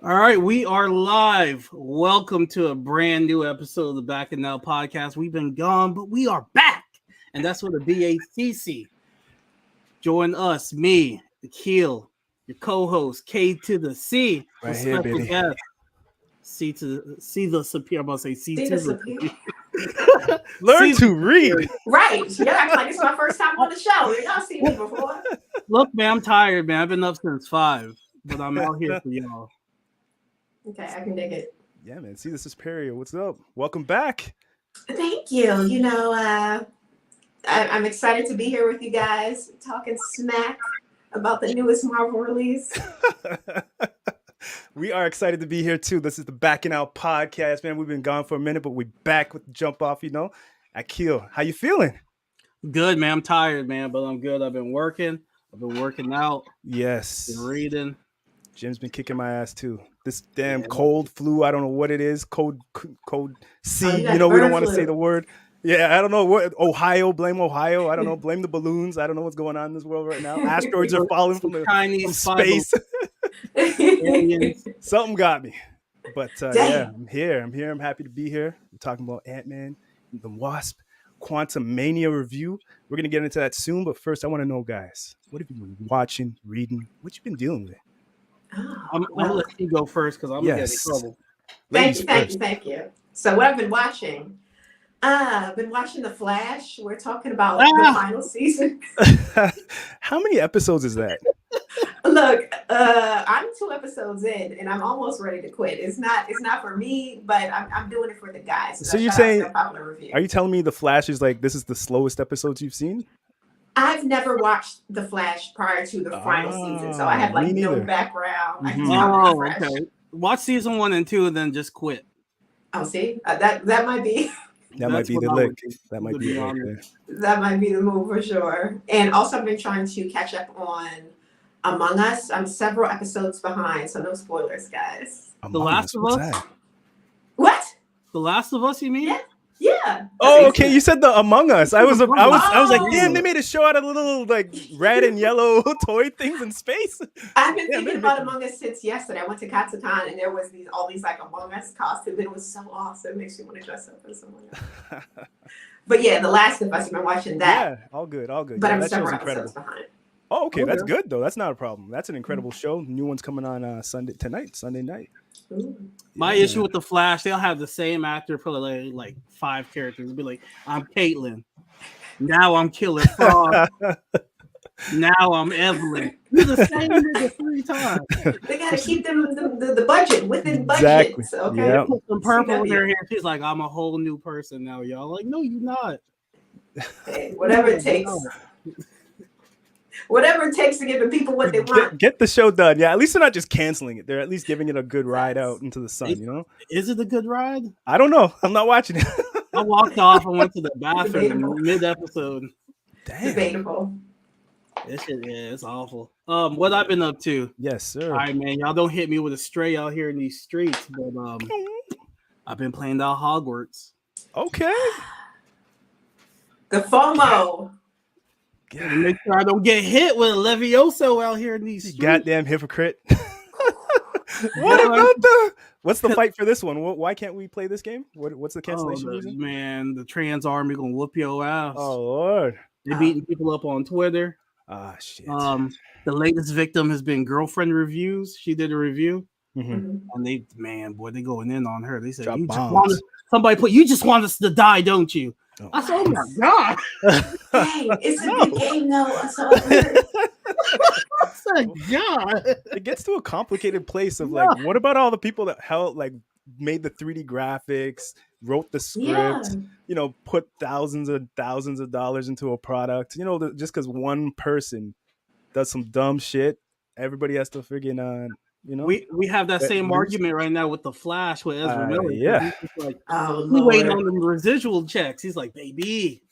All right, we are live. Welcome to a brand new episode of the Back and Now podcast. We've been gone, but we are back. And that's what the BACC. Join us, me, Akil, your co-host, K to the C, Right here, baby. guest, C the superior. I'm about to say C See to the the superior. Learn to read. Right. You're acting like it's my first time on the show. You don't see me before. Look, man, I'm tired, man. I've been up since 5, but I'm out here for y'all. Okay, I can dig it. Yeah, man. See the superior. What's up? Welcome back. Thank you. I'm excited to be here with you guys, talking smack about the newest Marvel release. We are excited to be here too. This is the Backing Out podcast, man. We've been gone for a minute, but we're back with the jump off, Akil, how you feeling? Good, man. I'm tired, man, but I'm good. I've been working out. Yes. Been reading. Jim's been kicking my ass too. This damn cold flu, I don't know what it is. Cold C, we don't want to say the word. Yeah, I don't know what. Blame Ohio. I don't know. Blame the balloons. I don't know what's going on in this world right now. Asteroids are falling from space. Something got me. But yeah, I'm here. I'm happy to be here. We're talking about Antman, the Wasp, Quantumania review. We're going to get into that soon. But first, I want to know, guys, what have you been watching, reading? What you been dealing with? I'm going to let you go first because I'm going to get in trouble. Thank you. So what I've been watching, I've been watching The Flash. We're talking about the final season. How many episodes is that? Look, I'm 2 episodes in, and I'm almost ready to quit. It's not for me, but I'm doing it for the guys. So you're saying, are you telling me The Flash is like, this is the slowest episodes you've seen? I've never watched The Flash prior to the final season, so I have like no background. Okay. Watch season 1 and 2, and then just quit. Oh, see, that might be. That might be the lick. That might be it. That might be the move for sure. And also, I've been trying to catch up on Among Us. I'm several episodes behind, so no spoilers, guys. The Last of Us. What? The Last of Us? You mean? Yeah. Oh, okay. You said the Among Us. I was like, damn, they made a show out of little like red and yellow toy things in space. I've been thinking about Among Us since yesterday. I went to Katsucon and there was all these like Among Us costumes. It was so awesome. It makes me want to dress up as Among Us. But yeah, The Last of Us. I've been watching that. Yeah, all good. But I'm several episodes behind. Oh, okay. That's good though. That's not a problem. That's an incredible show. New one's coming on Sunday night. Ooh. My issue with The Flash, they'll have the same actor for like 5 characters. It'll be like, I'm Caitlin. Now I'm Killer Frog. Now I'm Evelyn. You're the same nigga 3 times. They got to keep the budget within Exactly. budgets. Okay. Yep. Put some purple in their hair. She's like, I'm a whole new person now, y'all. Like, no, you're not. Hey, whatever it takes. Whatever it takes to give the people what they want. Get the show done. Yeah, at least they're not just canceling it. They're at least giving it a good ride out into the sun, Is it a good ride? I don't know. I'm not watching it. I walked off and went to the bathroom mid-episode. Damn. Debatable. This shit, it's awful. What I've been up to? Yes, sir. All right, man. Y'all don't hit me with a stray out here in these streets, but I've been playing that Hogwarts. Okay. The FOMO. Make sure I don't get hit with a Levioso out here in these streets. Goddamn hypocrite. What's the fight for this one? Why can't we play this game? What's the cancellation reason? Man, the trans army gonna whoop your ass. Oh Lord. They're beating people up on Twitter. Ah, shit. The latest victim has been Girlfriend Reviews. She did a review. Mm-hmm. And they going in on her. They said, you just want us to die, don't you? Oh. I said, oh my God. Hey, it's a good game though. God. It gets to a complicated place of like, what about all the people that made the 3D graphics, wrote the script, put thousands of dollars into a product, just because one person does some dumb shit, everybody has to friggin' we have that same argument right now with the Flash with Ezra Miller. Yeah. He's like, we waiting on the residual checks. He's like, baby.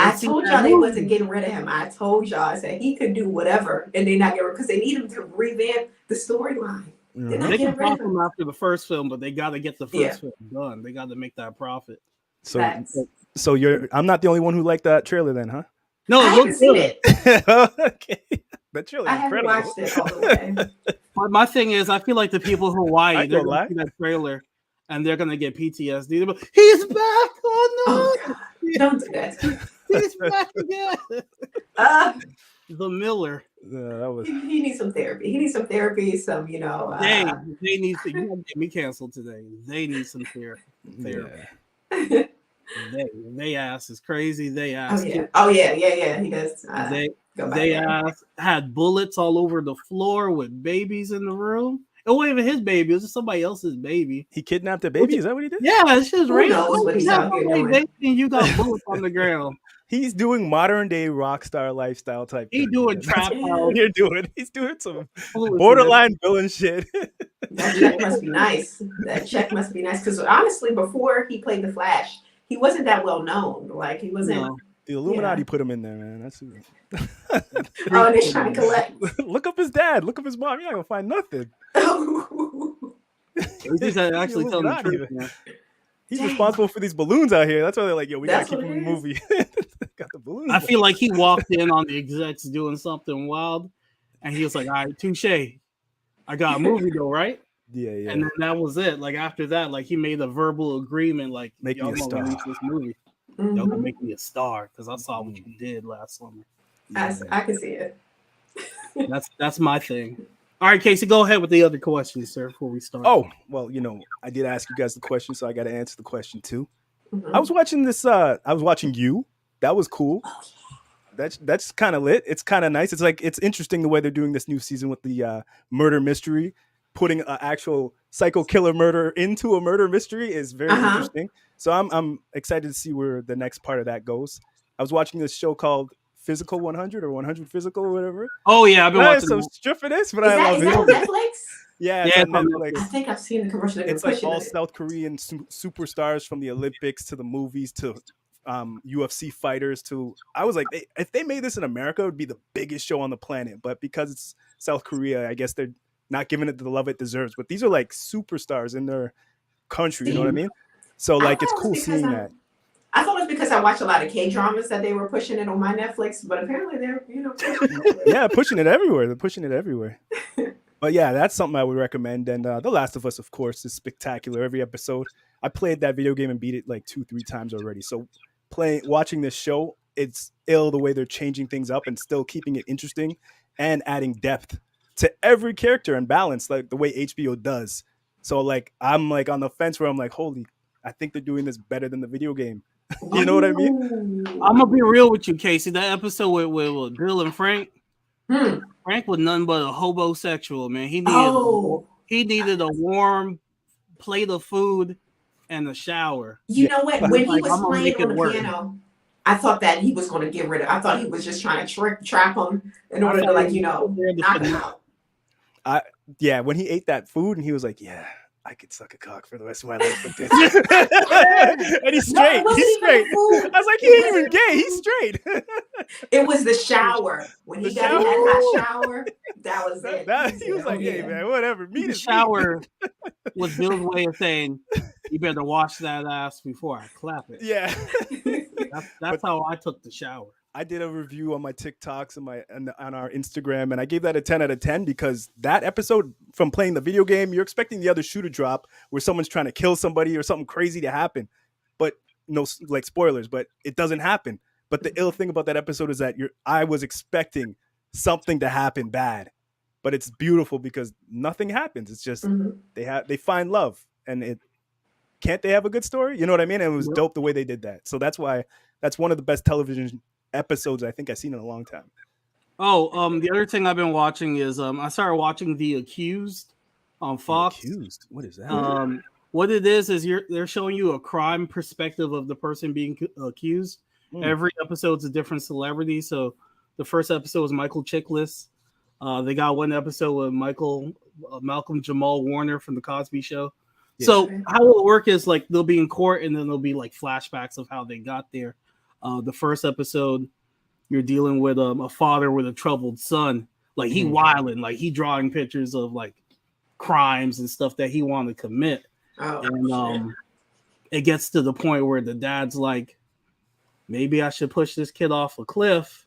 I told y'all they wasn't getting rid of him. I told y'all, I said he could do whatever, and they not get rid because they need him to revamp the storyline. Mm-hmm. They can pop him after the first film, but they got to get the first film done. They got to make that profit. So I'm not the only one who liked that trailer then, huh? No, I haven't seen it. Okay. That trailer I haven't watched it all the way. My thing is, I feel like the people who Hawaii, I they're don't gonna lie. see that trailer and they're gonna get PTSD. But he's back! Oh Oh no! God, don't do that. He's back again. Uh, The Miller. That was he needs some therapy. He needs some therapy. Some, They need to. You won't get me canceled today. They need some therapy. yeah. They ass is crazy. They Oh ass. yeah. Oh yeah. He does. Go back They there. ass had bullets all over the floor with babies in the room. It wasn't even his baby. It was just somebody else's baby. He kidnapped a baby. Is that what he did? Yeah, it's just Who random. knows what he's You have out here somebody doing? baby and you got bullets on the ground. He's doing modern day rock star lifestyle type. He thing, doing man. trap That's house. what you're doing. He's doing some Foolishness. borderline villain shit. That check must be nice. That check must be nice. Because honestly, before he played the Flash, he wasn't that well known. Like he wasn't. No. The Illuminati put him in there, man. That's Oh, and they're trying to collect. look up his dad. Look up his mom. You're not gonna find nothing. He's actually telling the truth, man. He's Dang. responsible for these balloons out here. That's why they're like, yo, we That's gotta keep what him in it the is. movie. Got the balloons. I feel like he walked in on the execs doing something wild, and he was like, "All right, touche. I got a movie though, right?" Yeah. And then that was it. Like after that, like he made a verbal agreement, like Make me y'all a gonna star. release this movie. Y'all gonna Mhm. make me a star because I saw what you did last summer. I can see it. That's my thing. All right, Casey, go ahead with the other questions, sir, before we start. Oh, well, I did ask you guys the question, so I got to answer the question too. Mhm. I was watching this. I was watching You. That was cool. That's kind of lit. It's kind of nice. It's interesting the way they're doing this new season with the murder mystery, putting an actual psycho killer murder into a murder mystery is very interesting. So I'm excited to see where the next part of that goes. I was watching this show called Physical 100 or 100 Physical or whatever. Oh yeah, I've been watching. Some strip for this, but Is I that love on it. Netflix? Yeah, it's Yeah, on it's on Netflix. I think I've seen the commercial. They've been It's like pushing all it. South Korean superstars from the Olympics to the movies to UFC fighters to. I was like, if they made this in America, it would be the biggest show on the planet. But because it's South Korea, I guess they're not giving it the love it deserves. But these are like superstars in their country. You know what I mean? So like, it's cool seeing that. I thought it was because I watch a lot of K-dramas that they were pushing it on my Netflix, but apparently they're, pushing it. Yeah, pushing it everywhere. They're pushing it everywhere. But yeah, that's something I would recommend. And The Last of Us, of course, is spectacular. Every episode, I played that video game and beat it like 2-3 times already. So watching this show, it's ill the way they're changing things up and still keeping it interesting and adding depth to every character and balance, like the way HBO does. So like, I'm like on the fence where I'm like, holy, I think they're doing this better than the video game. You know what I mean? I'm gonna be real with you, Casey. That episode with Bill and Frank. Frank was nothing but a hobosexual, man. He needed a warm plate of food and a shower. You know what? When he was I'm gonna playing make on it the work. piano, I thought that he was going to get rid of. I thought he was just trying to trap him in order to knock him out. Yeah, when he ate that food and he was like, yeah, I could suck a cock for the rest of my life like this. And he's straight. He's straight. I was like, he ain't even gay. He's straight. It was the shower. When he got in that hot shower, that was it. He was like, hey, man, whatever. Meat The is shower was Bill's way of saying, you better wash that ass before I clap it. Yeah. That's how I took the shower. I did a review on my TikToks and on our Instagram, and I gave that a 10 out of 10 because that episode from playing the video game, you're expecting the other shoe to drop where someone's trying to kill somebody or something crazy to happen. But no, like spoilers, but it doesn't happen. But the ill thing about that episode is that I was expecting something to happen bad, but it's beautiful because nothing happens. It's just they find love, and can't they have a good story? You know what I mean? And it was dope the way they did that. So that's one of the best television episodes I think I've seen in a long time. Oh, the other thing I've been watching is I started watching The Accused on Fox. The Accused? What is that? What it is they're showing you a crime perspective of the person being accused. Every episode's a different celebrity. So the first episode was Michael Chiklis. They got one episode with Malcolm Jamal Warner from The Cosby Show. Yeah. So how it'll work is like they'll be in court and then there'll be like flashbacks of how they got there. The first episode, you're dealing with a father with a troubled son. Like he wilding, like he drawing pictures of like crimes and stuff that he wanted to commit. And it gets to the point where the dad's like, maybe I should push this kid off a cliff.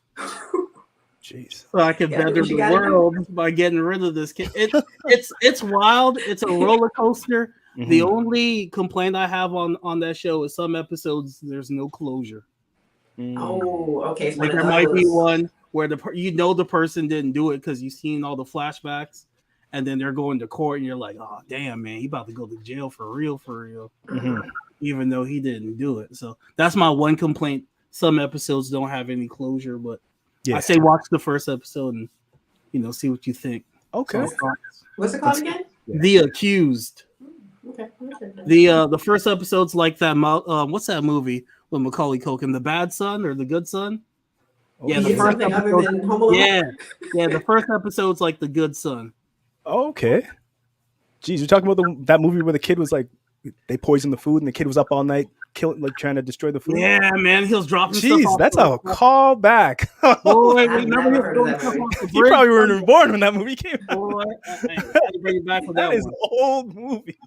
jeez. So I can better the world by getting rid of this kid. It's wild. It's a roller coaster. Mm-hmm. The only complaint I have on that show is some episodes there's no closure. Oh, okay. Like there might be one where the person didn't do it because you've seen all the flashbacks, and then they're going to court, and you're like, oh damn, man, he about to go to jail for real, mm-hmm. even though he didn't do it. So that's my one complaint. Some episodes don't have any closure, but I say watch the first episode and see what you think. Okay. So, what's it called again? The Accused. Okay. The first episode's like that. What's that movie with Macaulay Culkin? The Bad Son or the Good Son? Yeah, the first episode. Yeah. The first episode's like the Good Son. Okay. Jeez, you're talking about that movie where the kid was like, they poisoned the food and the kid was up all night trying to destroy the food. Yeah, man, he was dropping stuff. Jeez, that's a callback. Boy, remember you probably weren't even born when that movie came out. Boy, bring it back with that is an old movie.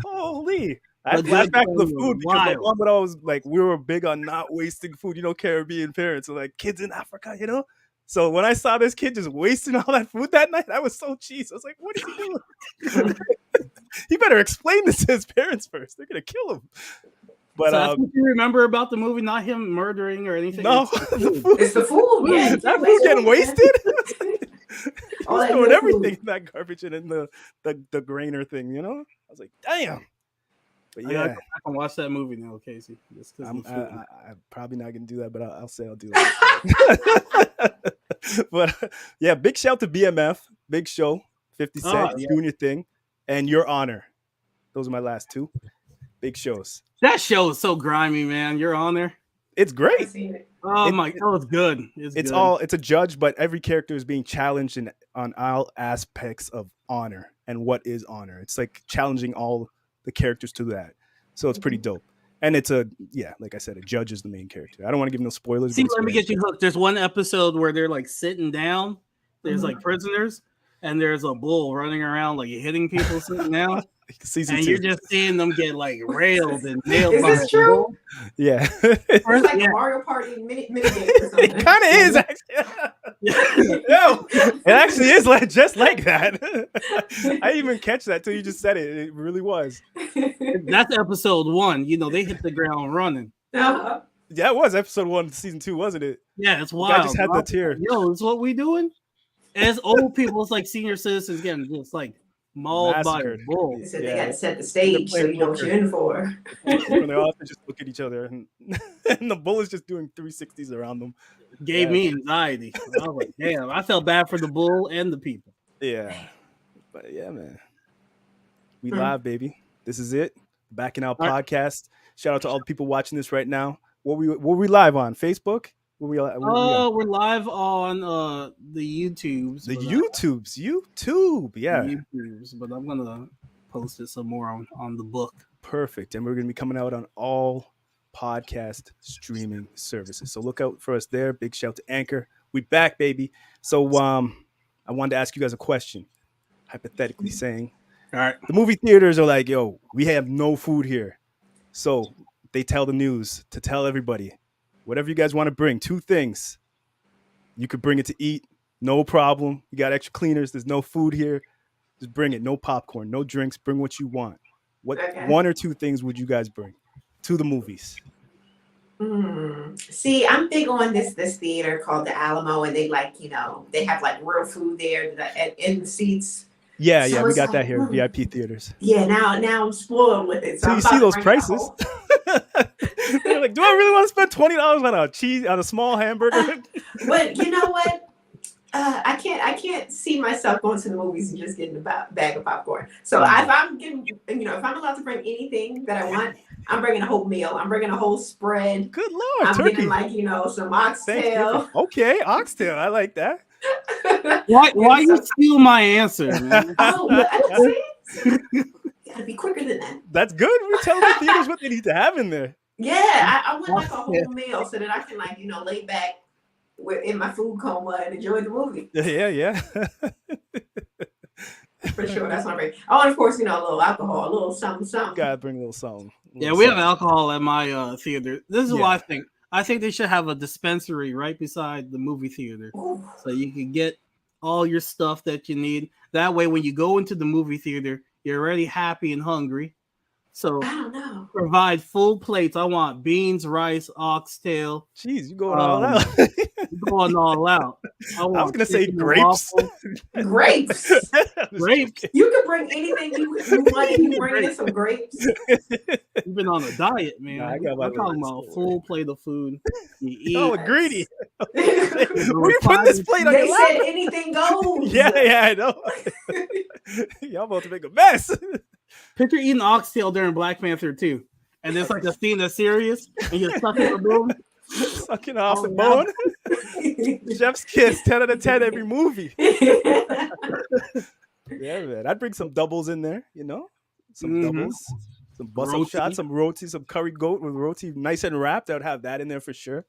Holy. I flash back to the food because my mom would always we were big on not wasting food. Caribbean parents are kids in Africa, So when I saw this kid just wasting all that food that night, I was so cheesed. I was like, what is he doing? He better explain this to his parents first. They're going to kill him. But so that's what you remember about the movie, not him murdering or anything? No. It's the food. Yeah, that food getting wasted? He's throwing everything in that garbage and in the grainer thing, I was like, damn. But yeah, I can watch that movie now, Casey. I'm probably not gonna do that, but I'll say I'll do that. But yeah, big shout to BMF, Big Show, 50 Cent, doing your thing, and Your Honor. Those are my last two big shows. That show is so grimy, man. Your Honor. It's great. Oh my god, it's good. It's a judge, but every character is being challenged on all aspects of honor and what is honor. It's like challenging all the characters to that. So it's pretty dope. And it's like I said, a judge is the main character. I don't want to give no spoilers. See, let me get you hooked. There's one episode where they're sitting down. There's prisoners, and there's a bull running around hitting people sitting down. Season 2. You're just seeing them get railed and nailed. Is this true? Bull. Yeah. It's like a Mario Party mini game or something. It kind of is actually. No, it actually is just like that. I didn't even catch that till you just said it. It really was. That's episode 1. They hit the ground running. Uh-huh. Yeah, it was episode 1, season 2, wasn't it? Yeah, it's wild. I just had the tear. Yo, it's what we doing? As old people, it's like senior citizens getting just mauled by a bull. They said they got to set the stage so you know what you're in for. When they all have to just look at each other, and the bull is just doing 360s around them. Gave me anxiety. I was like, damn, I felt bad for the bull and the people. Yeah. But yeah, man. We live, baby. This is it. Backing Out Podcast. Shout out to all the people watching this right now. What we live on? Facebook? We're live on the YouTubes. YouTube, yeah. The YouTubes, but I'm gonna post it some more on the book. Perfect, and we're gonna be coming out on all podcast streaming services. So look out for us there. Big shout to Anchor. We back, baby. So I wanted to ask you guys a question, hypothetically saying, all right, the movie theaters are like, yo, we have no food here, so they tell the news to tell everybody. Whatever you guys want to bring, 2 things. You could bring it to eat, no problem. You got extra cleaners. There's no food here. Just bring it. No popcorn, no drinks. Bring what you want. What 1 or 2 things would you guys bring to the movies? See, I'm big on this theater called the Alamo, and they they have real food there in the seats. Yeah, so we got that here, VIP theaters. Yeah, now I'm spoiled with it. So you see those prices. You're like, do I really want to spend $20 on a small hamburger? But you know what? I can't see myself going to the movies and just getting a bag of popcorn. So if I'm allowed to bring anything that I want, I'm bringing a whole meal. I'm bringing a whole spread. Good Lord, I'm turkey. getting some oxtail. Okay, oxtail. I like that. Why you steal my answer, man? Oh, but I don't say it. Gotta be quicker than that. That's good. We're telling the theaters what they need to have in there. Yeah, I want a whole meal so that I can lay back in my food coma and enjoy the movie. Yeah. For sure, that's my break. Oh, and of course, a little alcohol, a little something. Gotta bring a little something. We have alcohol at my theater. This is what I think. I think they should have a dispensary right beside the movie theater, so you can get all your stuff that you need. That way, when you go into the movie theater, you're already happy and hungry. So I don't know. provide full plates. I want beans, rice, oxtail. Jeez, you going all out. Going all out. I was gonna say grapes. Grapes. Grapes. You can bring anything you want, and you bring in some grapes. You've been on a diet, man. Nah, I got my I'm talking about a full plate of food. You eat. Oh, greedy. They Where you putting this plate on your lap? said anything goes. Yeah, I know. Y'all about to make a mess. Picture eating oxtail during Black Panther 2. And there's like a scene that's serious, and you're stuck in the room. Sucking off the bone. Chef's kiss, 10 out of 10 every movie. Yeah, man. I'd bring some doubles in there, you know? Some doubles. Some bust-up shots, some roti, some curry goat with roti nice and wrapped. I would have that in there for sure.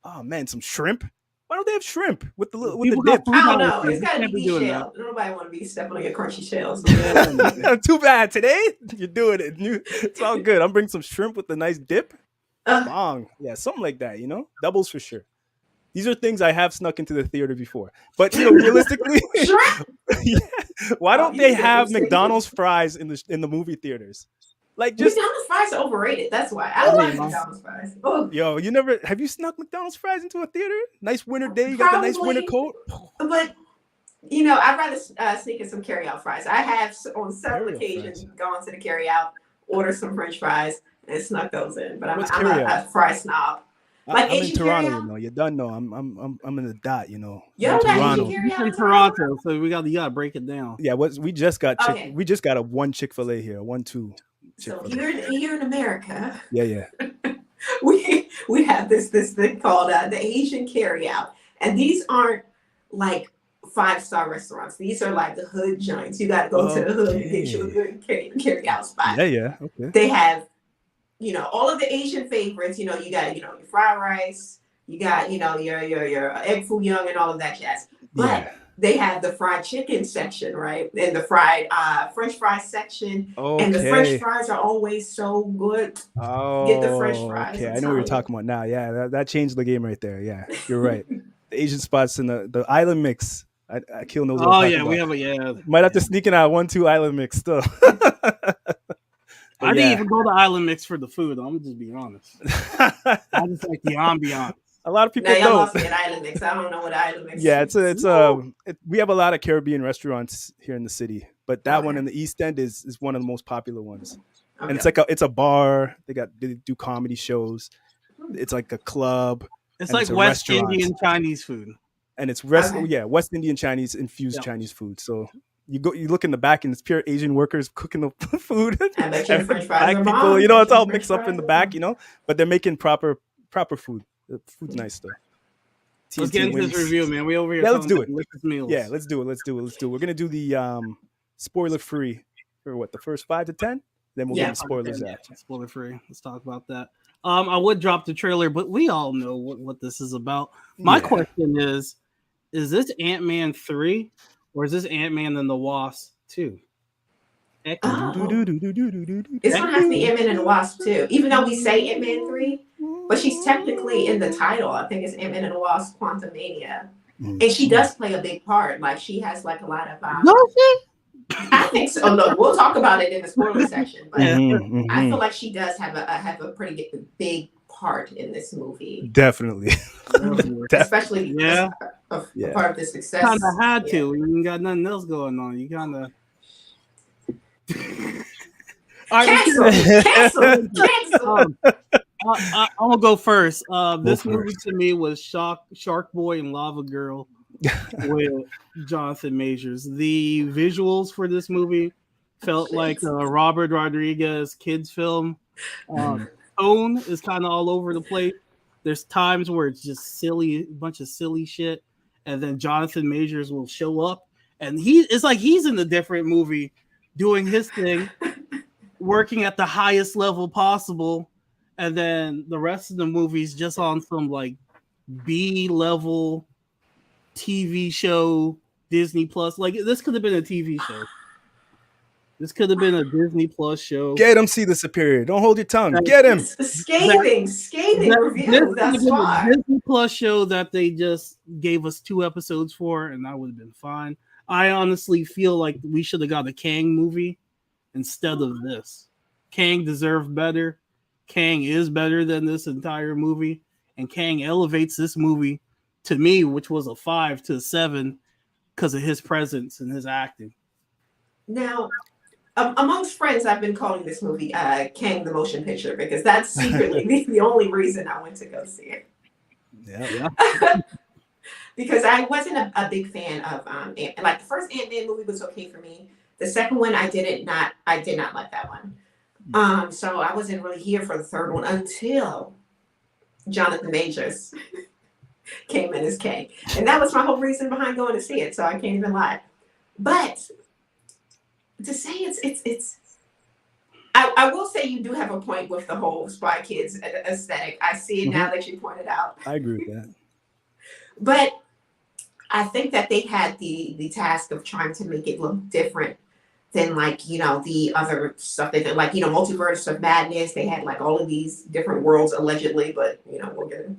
Oh, man, some shrimp. Why don't they have shrimp with the dip? I don't know. It's got to be shell. Nobody want to be stepping on your crunchy shells. Too bad. Today, you're doing it. It's all good. I'm bringing some shrimp with a nice dip. Bong. Yeah, something like that, you know? Doubles for sure. These are things I have snuck into the theater before. But, you know, realistically, why don't they have McDonald's fries in the movie theaters? Like, just McDonald's fries are overrated. That's why I like McDonald's fries. Oh. Yo, have you snuck McDonald's fries into a theater? Nice winter day, you got the nice winter coat. But you know, I'd rather sneak in some carry-out fries. I have on several occasions gone to the carry-out, ordered some French fries, and snuck those in. But I'm a fry snob. Like I'm in Toronto, you know. You done know I'm in the dot, you know. You're in Toronto, so you gotta break it down. Yeah, we just got a one Chick-fil-A here, 1-2. So here in America, yeah, we have this thing called the Asian carryout, and these aren't like 5-star restaurants. These are like the hood joints. You got to go to the hood and get you a good carryout spot. Yeah. Okay. They have, you know, all of the Asian favorites. You know, you got your fried rice. You got your egg foo young and all of that jazz. But they have the fried chicken section, right? And the fried French fries section. Okay. And the French fries are always so good. Oh, get the French fries. Okay, I know what you're talking about now. Yeah, that changed the game right there. Yeah, you're right. The Asian spots in the island mix. I kill those. Oh yeah, we have Might have to sneak in our 1-2 island mix still. I didn't even go to island mix for the food. I'm just being honest. I just like the ambiance. A lot of people don't. Lost me at island mix. I don't know what island mix. Yeah, we have a lot of Caribbean restaurants here in the city, but that one in the East End is one of the most popular ones. Okay. And it's a bar. They do comedy shows. It's like a club. It's like West Indian Chinese food. And it's West Indian Chinese infused Chinese food. So you look in the back and it's pure Asian workers cooking the food. I bet you French fries are people, you know, it's all mixed up in the back, you know, but they're making proper food. The food's nice though. Let's get into this review, man. We over here. Yeah, let's do it. Meals. Yeah, let's do it. We're gonna do the spoiler free for the first 5 to 10. Then we'll get spoilers after. Spoiler free. Let's talk about that. I would drop the trailer, but we all know what this is about. My question is this Ant-Man 3 or is this Ant-Man and the Wasp 2? It's gonna have to be Ant-Man and the Wasp 2. Even though we say Ant-Man 3, but she's technically in the title. I think it's Antman and the Wasp: Quantumania, and she does play a big part. Like she has like a lot of. I think so. Look, we'll talk about it in the spoiler section, but I feel like she does have a pretty big part in this movie. Definitely, especially part of the success. Kind of had to. You ain't got nothing else going on. You kind of. Cancel. I'm gonna go first. This movie to me was Shark Boy and Lava Girl with Jonathan Majors. The visuals for this movie felt like a Robert Rodriguez kids film. Tone is kind of all over the place. There's times where it's just silly, a bunch of silly shit, and then Jonathan Majors will show up, and it's like he's in a different movie, doing his thing, working at the highest level possible. And then the rest of the movie's just on some like B-level TV show, Disney Plus. Like this could have been a TV show. This could have been a Disney Plus show. Get him, see the superior. Don't hold your tongue. Get him. Scathing review thus far. Disney Plus show that they just gave us 2 episodes for, and that would have been fine. I honestly feel like we should have got a Kang movie instead of this. Kang deserved better. Kang is better than this entire movie, and Kang elevates this movie to me, which was a 5 to a 7 because of his presence and his acting. Now, amongst friends, I've been calling this movie Kang the Motion Picture because that's secretly the only reason I went to go see it. Yeah. Because I wasn't a big fan of like the first Ant-Man movie was okay for me. The second one I did not like that one. So I wasn't really here for the third one until Jonathan Majors came in as Kang. And that was my whole reason behind going to see it. So I can't even lie. But to say it's I will say you do have a point with the whole Spy Kids aesthetic. I see it now that you pointed out. I agree with that. But I think that they had the task of trying to make it look different than like, you know, the other stuff they did, like, you know, Multiverse of Madness. They had like all of these different worlds allegedly, but you know, we'll get it.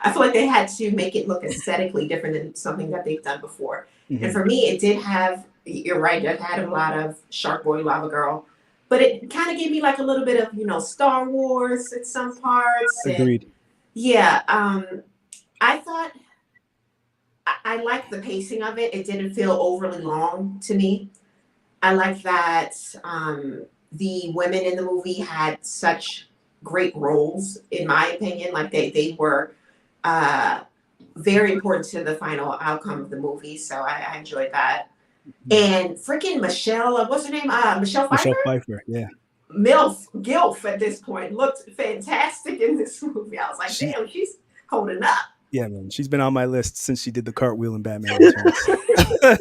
I feel like they had to make it look aesthetically different than something that they've done before. Mm-hmm. And for me, it did have, you're right, it had a lot of Shark Boy, Lava Girl, but it kind of gave me like a little bit of, you know, Star Wars at some parts. Agreed. And yeah. I thought I liked the pacing of it. It didn't feel overly long to me. I like that the women in the movie had such great roles, in my opinion. Like they were very important to the final outcome of the movie. So I enjoyed that. And freaking Michelle, what's her name? Michelle Pfeiffer? Michelle Pfeiffer, yeah. Gilf at this point looked fantastic in this movie. I was like, damn, she's holding up. Yeah, man. She's been on my list since she did the cartwheel in Batman Returns. I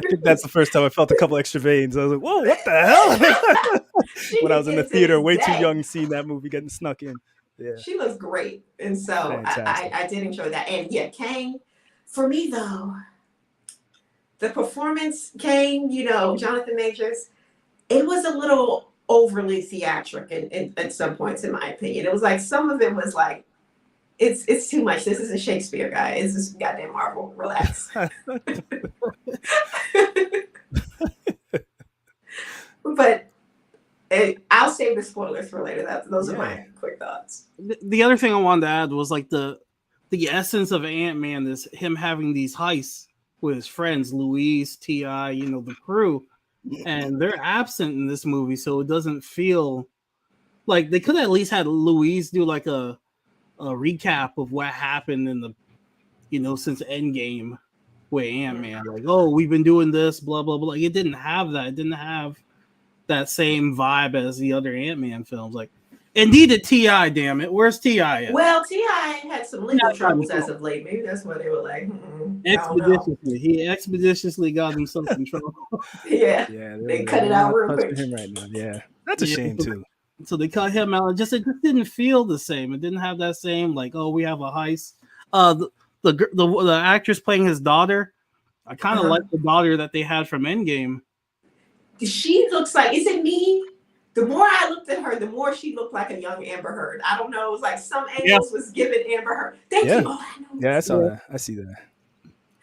think that's the first time I felt a couple extra veins. I was like, whoa, what the hell? When I was in the theater, way too young, seeing that movie getting snuck in. Yeah. She looks great. And so I did enjoy that. And yeah, Kang, for me though, the performance, Kang, you know, Jonathan Majors, it was a little overly theatric at some points, in my opinion. It was like, some of it was like, it's too much. This isn't Shakespeare, guys. This is goddamn Marvel. Relax. But I'll save the spoilers for later. Those are my quick thoughts. The other thing I wanted to add was like the essence of Ant-Man is him having these heists with his friends, Louise, T.I., you know, the crew, and they're absent in this movie, so it doesn't feel like they could have at least had Louise do like a recap of what happened in the, you know, since Endgame with Ant-Man. Like, oh, we've been doing this, blah, blah, blah. Like, it didn't have that. It didn't have that same vibe as the other Ant-Man films. Like, it needed T.I., damn it. Where's T.I. at? Well, T.I. had some legal troubles as of late. Maybe that's why they were like, expeditiously. He expeditiously got himself in trouble. Yeah, they cut it out real quick. Him right now. Yeah, that's a shame, too. So they cut him out. It just didn't feel the same. It didn't have that same, like, oh, we have a heist. The actress playing his daughter, I kind of like the daughter that they had from Endgame. She looks like, is it me? The more I looked at her, the more she looked like a young Amber Heard. I don't know. It was like some angles was giving Amber Heard. Thank you. Oh, I know. Yeah, I saw that. I see that.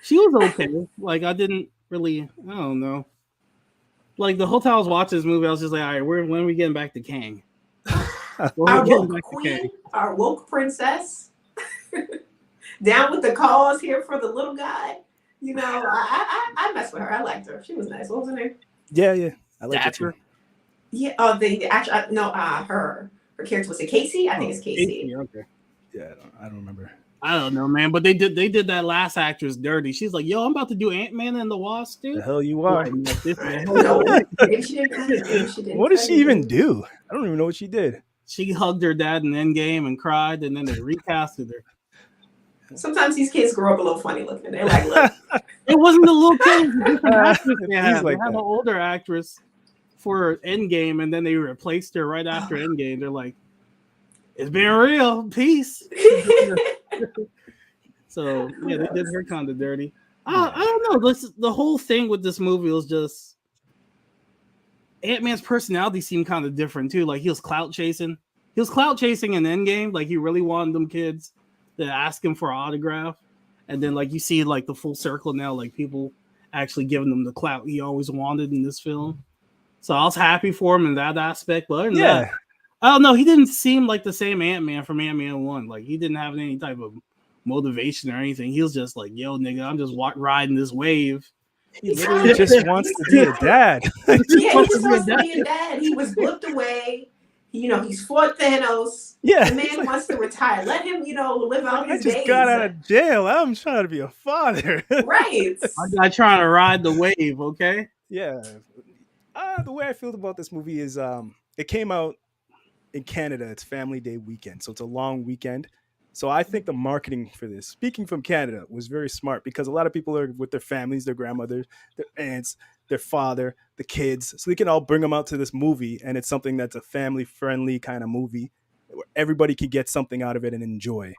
She was okay. Like, I didn't really, I don't know. Like, the whole time I was watching this movie, I was just like, all right, when are we getting back to Kang? Our woke queen, our woke princess. Down with the cause here for the little guy. You know, I messed with her. I liked her. She was nice. What was her name? Yeah. I liked her. Yeah, the actual her character, was it Casey? I think it's Casey. Okay. Yeah, I don't remember. I don't know, man. But they did that last actress dirty. She's like, yo, I'm about to do Ant-Man and the Wasp, dude. The hell you are. What did she even do? I don't even know what she did. She hugged her dad in Endgame and cried, and then they recasted her. Sometimes these kids grow up a little funny looking. They're like, look. It wasn't the little kid. They had an older actress for Endgame, and then they replaced her right after Endgame. They're like, it's been real. Peace. So, yeah, they did her kind of dirty. I don't know. The whole thing with this movie was just Ant-Man's personality seemed kind of different too. Like he was clout chasing. He was clout chasing in Endgame. Like he really wanted them kids to ask him for an autograph. And then like you see like the full circle now, like people actually giving him the clout he always wanted in this film. So I was happy for him in that aspect. But other than that, I don't know. He didn't seem like the same Ant-Man from Ant-Man 1. Like he didn't have any type of motivation or anything. He was just like, yo, nigga, I'm just riding this wave. He literally just wants to be a dad. Yeah, he just wants to be a dad. He was blipped away. He's fought Thanos. Yeah, the man wants to retire. Let him, live out his days. I just got out of jail. I'm trying to be a father. Right. I'm not trying to ride the wave, okay? Yeah. The way I feel about this movie is it came out in Canada. It's Family Day weekend, so it's a long weekend. So I think the marketing for this, speaking from Canada, was very smart because a lot of people are with their families, their grandmothers, their aunts, their father, the kids. So they can all bring them out to this movie, and it's something that's a family-friendly kind of movie where everybody can get something out of it and enjoy.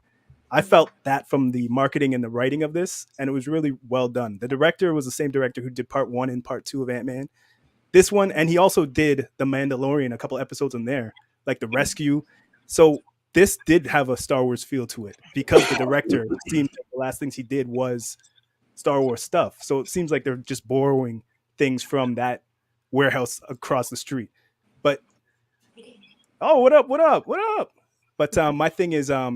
I felt that from the marketing and the writing of this, and it was really well done. The director was the same director who did part 1 and part 2 of Ant-Man. This one, and he also did The Mandalorian, a couple episodes in there, like The Rescue. So this did have a Star Wars feel to it because the director seemed like the last things he did was Star Wars stuff. So it seems like they're just borrowing things from that warehouse across the street. But what up? But my thing is, I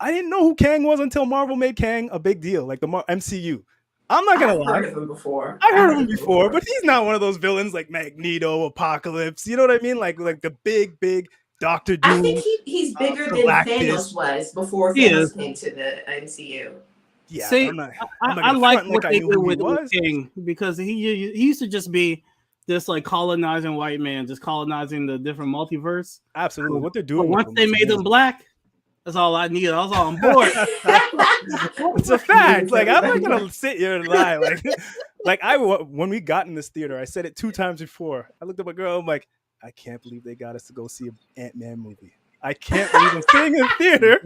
didn't know who Kang was until Marvel made Kang a big deal, like the MCU. I'm not gonna lie. I heard of him before. But he's not one of those villains like Magneto, Apocalypse. You know what I mean? Like the big Doctor Doom. I think he's bigger than Thanos was before Thanos came to the MCU. Yeah, see, I like what they did with King because he used to just be this like colonizing white man, just colonizing the different multiverse. Absolutely, what they're doing. But once they made him black, that's all I needed. I was on board. It's a fact. Like I'm not gonna sit here and lie. When we got in this theater, I said it 2 times before. I looked at my girl. I'm like, I can't believe they got us to go see an Ant-Man movie. I can't believe I'm sitting in the theater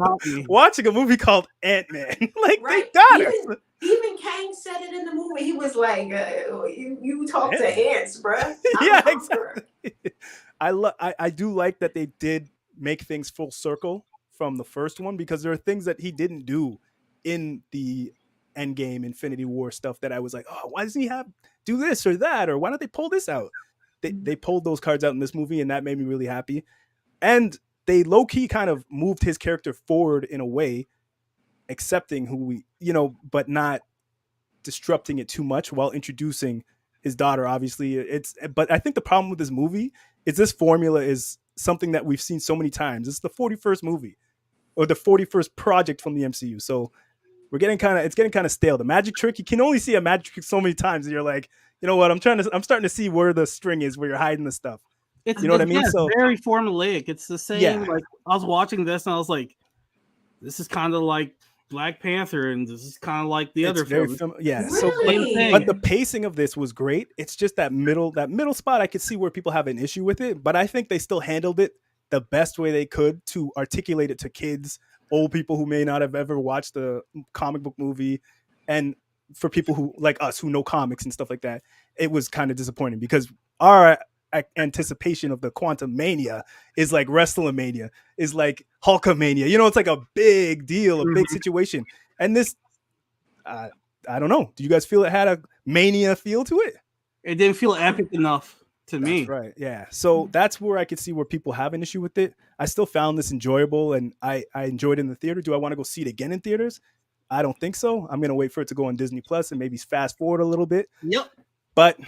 watching a movie called Ant-Man. Like they got us. Even Kang said it in the movie. He was like, "You talk to ants, bro." Yeah, exactly. I do like that they did make things full circle from the first one because there are things that he didn't do in the Endgame Infinity War stuff that I was like, oh, why doesn't he do this or that, or why don't they pull this out? They pulled those cards out in this movie, and that made me really happy. And they low-key kind of moved his character forward in a way, accepting who but not disrupting it too much while introducing his daughter. Obviously, but I think the problem with this movie is this formula is something that we've seen so many times. It's the 41st movie or the 41st project from the MCU. So it's getting kind of stale. The magic trick, you can only see a magic trick so many times, and you're like, you know what? I'm starting to see where the string is, where you're hiding the stuff. You know what I mean? So very formulaic. It's the same. Yeah. Like I was watching this and I was like, this is kind of like Black Panther, and this is kind of like the other film. Yeah. Really? So, but the pacing of this was great. It's just that middle spot. I could see where people have an issue with it, but I think they still handled it the best way they could to articulate it to kids, old people who may not have ever watched the comic book movie, and for people who like us who know comics and stuff like that. It was kind of disappointing because our anticipation of the Quantumania is like WrestleMania, is like Hulkamania. It's like a big deal, a big situation. And this, I don't know. Do you guys feel it had a Mania feel to it? It didn't feel epic enough to me. Right. Yeah. So that's where I could see where people have an issue with it. I still found this enjoyable, and I enjoyed it in the theater. Do I want to go see it again in theaters? I don't think so. I'm going to wait for it to go on Disney Plus and maybe fast forward a little bit. Yep. But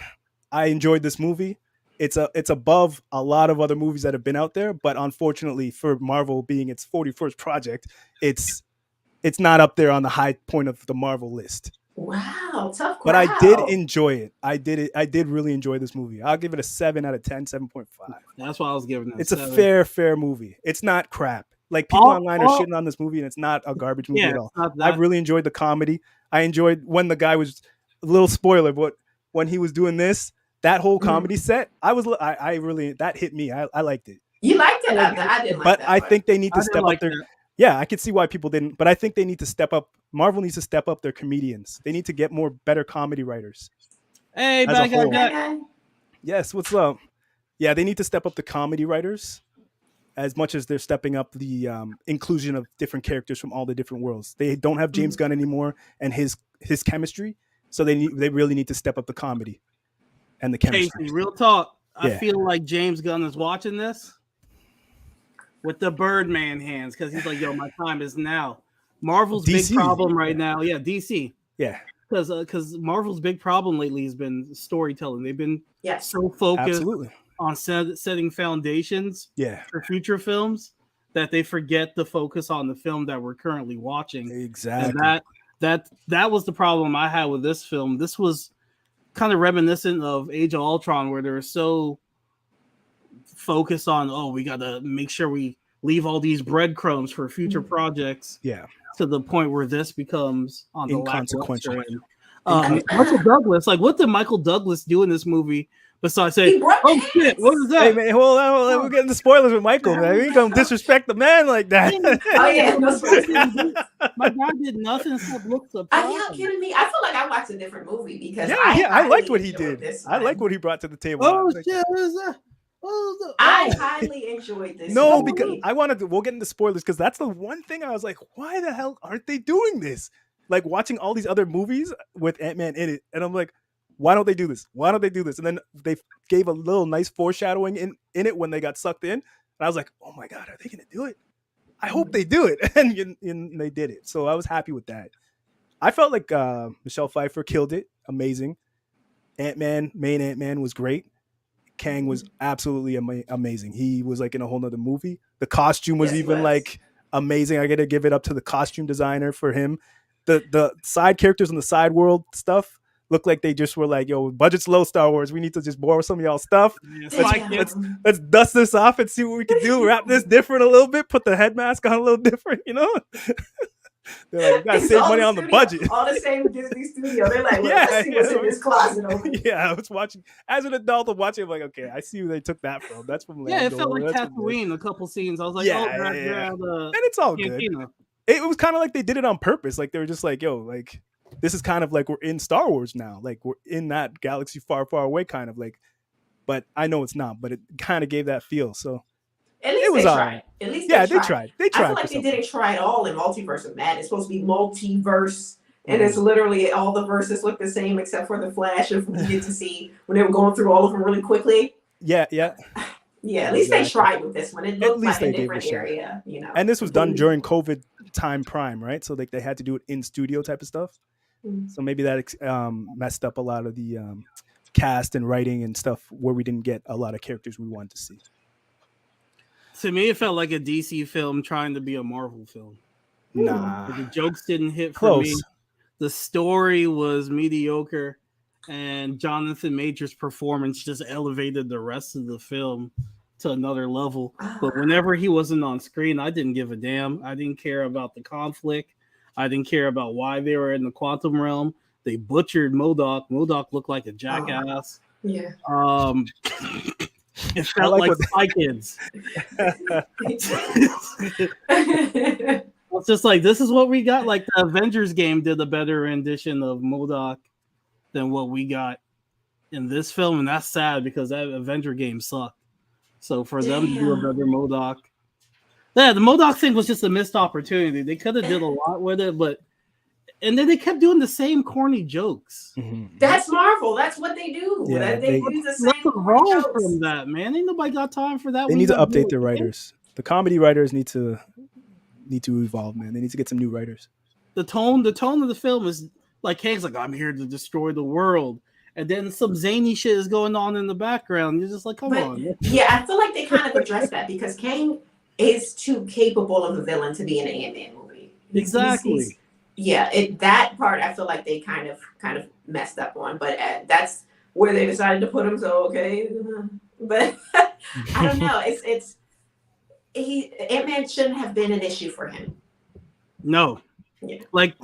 I enjoyed this movie. It's above a lot of other movies that have been out there, but unfortunately for Marvel being its 41st project, it's not up there on the high point of the Marvel list. Wow, tough crowd. But I did enjoy it. I did really enjoy this movie. I'll give it a 7 out of 10, 7.5. That's why I was giving it. It's 7. A fair movie. It's not crap. Like people online are shitting on this movie, and it's not a garbage movie at all. I really enjoyed the comedy. I enjoyed when the guy was a little spoiler, but when he was doing this, that whole comedy set, I really that hit me. I liked it. You liked it? I didn't like but that. I think they need to step up their. yeah, I could see why people didn't, but I think they need to step up. Marvel needs to step up their comedians. They need to get more better comedy writers. Hey, as a bad guy, whole. guy. Yes, what's up? Yeah, they need to step up the comedy writers as much as they're stepping up the inclusion of different characters from all the different worlds. They don't have James Gunn anymore and his chemistry, so they really need to step up the comedy and the chemistry. Casey, real talk. I Yeah. feel like James Gunn is watching this with the Birdman hands because he's like, "Yo, my time is now." Marvel's DC. big problem right now, yeah, DC. Yeah, because Marvel's big problem lately has been storytelling. They've been Yes. so focused absolutely. on setting foundations Yeah, for future films that they forget to focus on the film that we're currently watching. exactly. And that was the problem I had with this film. This was kind of reminiscent of Age of Ultron, where they were so focused on, oh, we got to make sure we leave all these breadcrumbs for future projects. Yeah, To the point where this becomes on the inconsequential. Michael Douglas, like, what did Michael Douglas do in this movie besides say, He brought "Oh shit, what is that?" Hey man, hold on, we're getting the spoilers with Michael, man. We ain't gonna disrespect the man like that. Oh yeah, no My guy did nothing except look Are surprised. y'all kidding me? I feel like I watched a different movie because yeah, I I liked highly what he enjoyed did. this I one. like what he brought to the table. Oh Like, shit, what is that? I highly enjoyed this. no, movie. because I wanted to. We'll get into spoilers because that's the one thing I was like, why the hell aren't they doing this? Like watching all these other movies with Ant-Man in it, and I'm like, why don't they do this? Why don't they do this? And then they gave a little nice foreshadowing in it when they got sucked in, and I was like, oh my god, are they gonna do it? I hope they do it, and they did it. So I was happy with that. I felt like Michelle Pfeiffer killed it, amazing. Main Ant-Man was great. Kang was absolutely amazing. He was like in a whole nother movie. The costume was like amazing. I got to give it up to the costume designer for him. The side characters in the side world stuff looked like they just were like, yo, budget's low, Star Wars. We need to just borrow some of y'all stuff. Let's dust this off and see what we can do. Wrap this different a little bit. Put the head mask on a little different, you know? They're like, we gotta save money on the budget. All the same Disney studio. They're like, well, let's see what's in this closet over here. Yeah, I was watching as an adult. I'm watching. I'm like, okay, I see where they took that from. That's from Lando. Yeah, it felt like Tatooine. A couple scenes, I was like, and it's all good. It was kind of like they did it on purpose. Like they were just like, yo, like this is kind of like we're in Star Wars now. Like we're in that galaxy far, far away, kind of like. But I know it's not. But it kind of gave that feel. So. At least they tried. At least they tried. I feel like they didn't try it all in Multiverse of Madness. It's supposed to be multiverse, and it's literally all the verses look the same except for the flash of we get to see when they were going through all of them really quickly. Yeah. Yeah, at least they tried with this one. It looked like a different area, you know. And this was done during COVID time prime, right? So like they had to do it in studio type of stuff. Mm-hmm. So maybe that messed up a lot of the cast and writing and stuff where we didn't get a lot of characters we wanted to see. To me, it felt like a DC film trying to be a Marvel film. Nah. The jokes didn't hit for me. The story was mediocre, and Jonathan Majors' performance just elevated the rest of the film to another level. But whenever he wasn't on screen, I didn't give a damn. I didn't care about the conflict. I didn't care about why they were in the quantum realm. They butchered MODOK. MODOK looked like a jackass. Yeah. It felt like Spy Kids. It's just like, this is what we got. Like the Avengers game did a better rendition of MODOK than what we got in this film. And that's sad because that Avenger game sucked. So for them to do a better MODOK. Yeah, the MODOK thing was just a missed opportunity. They could have did a lot with it, but and then they kept doing the same corny jokes. Mm-hmm. That's Marvel. That's what they do. Yeah, they use the same wrong from that, man. Ain't nobody got time for that. They need to update their writers. The comedy writers need to evolve, man. They need to get some new writers. The tone of the film is like Kang's like, I'm here to destroy the world. And then some zany shit is going on in the background. You're just like, come on. Yeah, I feel like they kind of addressed that because Kang is too capable of a villain to be in an Ant-Man movie. Exactly. That part I feel like they kind of messed up on, but that's where they decided to put him. So okay, but I don't know. Ant-Man shouldn't have been an issue for him. No, yeah. Like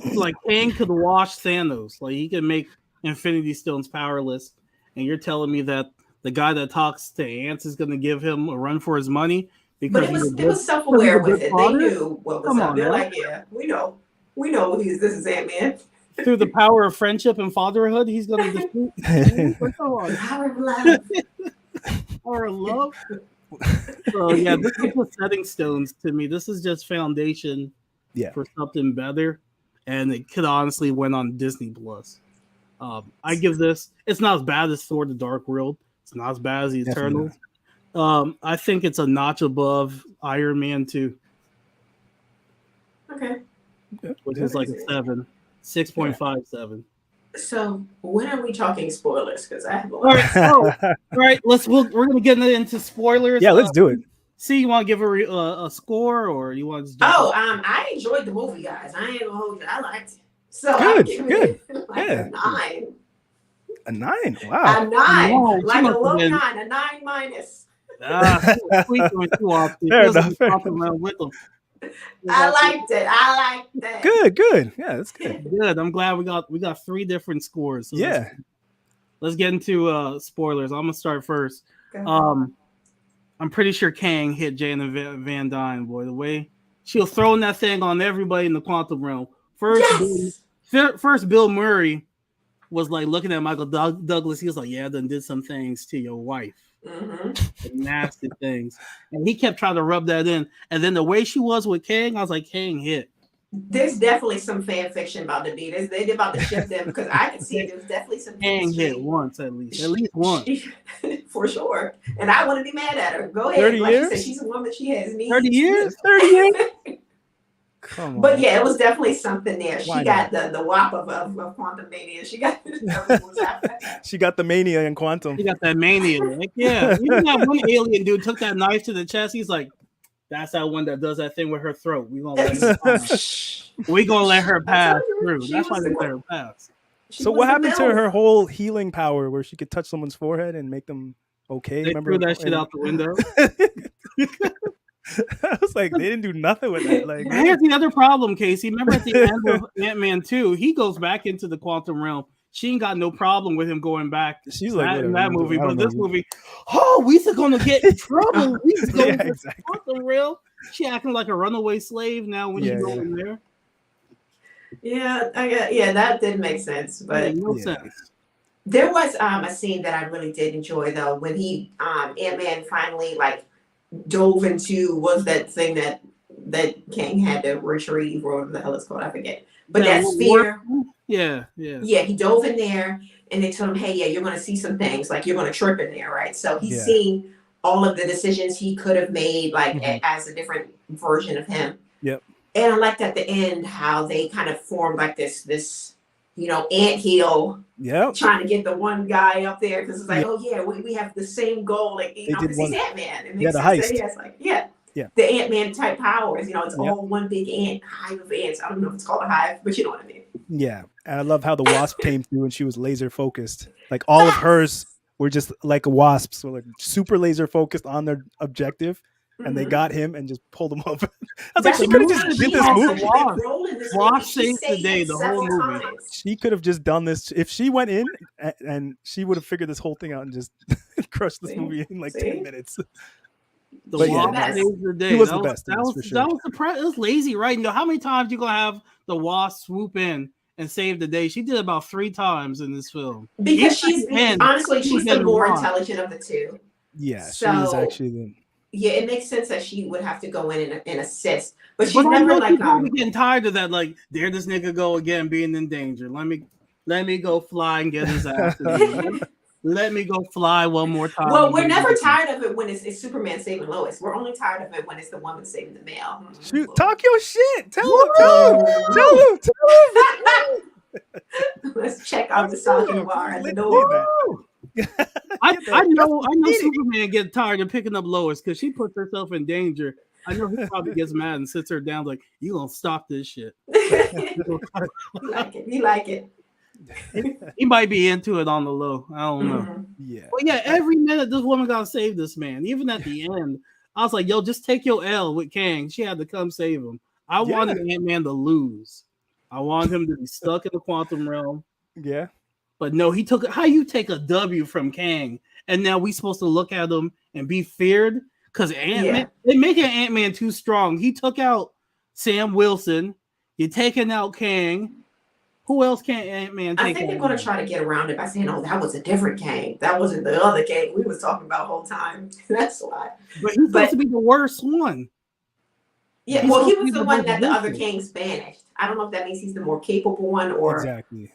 Kang could wash Thanos. Like he could make Infinity Stones powerless, and you're telling me that the guy that talks to ants is going to give him a run for his money? But because it was self-aware with it. They knew what was up. They're like, yeah, we know this is Ant-Man. Through the power of friendship and fatherhood, he's gonna defeat. Power of love. Power of love. So yeah, this is the setting stones to me. This is just foundation for something better, and it could honestly went on Disney Plus. I give this. It's not as bad as Thor: The Dark World. It's not as bad as the Eternals. I think it's a notch above Iron Man 2. Okay. Which is like a 7. 6.57. So when are we talking spoilers? Because I have a lot. All right. We're gonna get into spoilers. Yeah, let's do it. See, you want to give a score, or you want to? I enjoyed the movie, guys. I ain't gonna hold you. I liked it. So good. A 9. A 9. Wow. A 9. No, like a low 9. A 9 minus. Fair enough. With them. I liked it. Good. Yeah, that's good. Good. I'm glad we got 3 different scores. So let's get into spoilers. I'm gonna start first. I'm pretty sure Kang hit Jaina Van Dyne, boy. The way she was throwing that thing on everybody in the quantum realm. First Bill Murray was like looking at Michael Douglas. He was like, "Yeah, I done did some things to your wife." Nasty things, and he kept trying to rub that in. And then the way she was with Kang, I was like, Kang hit. There's definitely some fan fiction about the beat. They're about to ship them because I can see there's definitely some Kang hit once at least once for sure. And I want to be mad at her. Go ahead. 30 like years? She said, she's a woman. She has needs. 30 years. Come on. But yeah, it was definitely something there. She got the whop of Quantumania. She got the mania in Quantum. She got that mania. Like, yeah, even that one alien dude took that knife to the chest. He's like, "That's that one that does that thing with her throat. We gonna let her pass through." That's why they let her pass. So what happened to her whole healing power, where she could touch someone's forehead and make them okay? They threw that shit out the window. I was like, they didn't do nothing with that. Like, here's the other problem, Casey. Remember at the end of Ant-Man 2, he goes back into the quantum realm. She ain't got no problem with him going back. She's like, in that movie, but this movie, we's gonna get in trouble. We's going to the quantum realm. She acting like a runaway slave now when you go in there. Yeah, that didn't make sense, but no sense. There was a scene that I really did enjoy though when he Ant-Man finally dove into that thing that Kang had to retrieve, or whatever the hell it's called, I forget. But that sphere, yeah, he dove in there, and they told him, "Hey, you're going to see some things, like you're going to trip in there, right?" So he's seeing all of the decisions he could have made, as a different version of him. Yep. And I liked at the end how they kind of formed like this anthill. Yeah. Trying to get the one guy up there because it's like, we have the same goal, because he's Ant-Man. It makes sense heist. that he has the Ant-Man type powers. It's all one big hive of ants. I don't know if it's called a hive, but you know what I mean. Yeah, and I love how the Wasp came through and she was laser focused. Like all of hers were just like a wasp, so like super laser focused on their objective. And they got him and just pulled him up. I was like, she could have just did this movie. Wasp saved the day, the whole movie. She could have just done this. If she went in and she would have figured this whole thing out and just crushed this movie in like 10 minutes. The Wasp saved the day. He was the best. That was lazy, right? How many times you gonna have the Wasp swoop in and save the day? She did about 3 times in this film. Because she's the more intelligent of the two. Yeah, she's actually the... Yeah, it makes sense that she would have to go in and assist, but she's never probably getting tired of that. Like, there this nigga go again, being in danger. Let me go fly and get his ass. Let me go fly one more time. Well, we're never tired of it when it's Superman saving Lois. We're only tired of it when it's the woman saving the male. Shoot, talk your shit. Tell him. Let's check out the Sergeant Bar at the door. I know Superman gets tired of picking up Lois because she puts herself in danger. I know he probably gets mad and sits her down like, "You gonna stop this shit?" You like it. He might be into it on the low. I don't know. Yeah. But yeah, every minute this woman gotta save this man. Even at the end, I was like, "Yo, just take your L with Kang." She had to come save him. I wanted Ant-Man to lose. I want him to be stuck in the quantum realm. Yeah. But no, he took it. How you take a W from Kang, and now we supposed to look at him and be feared? Because Ant-Man, they making Ant-Man too strong. He took out Sam Wilson. You're taking out Kang. Who else can Ant-Man take out? I think they're going to try to get around it by saying, "Oh, that was a different Kang. That wasn't the other Kang we was talking about the whole time." That's why. But he's supposed to be the worst one. Yeah, he was the one that the other Kangs banished. I don't know if that means he's the more capable one or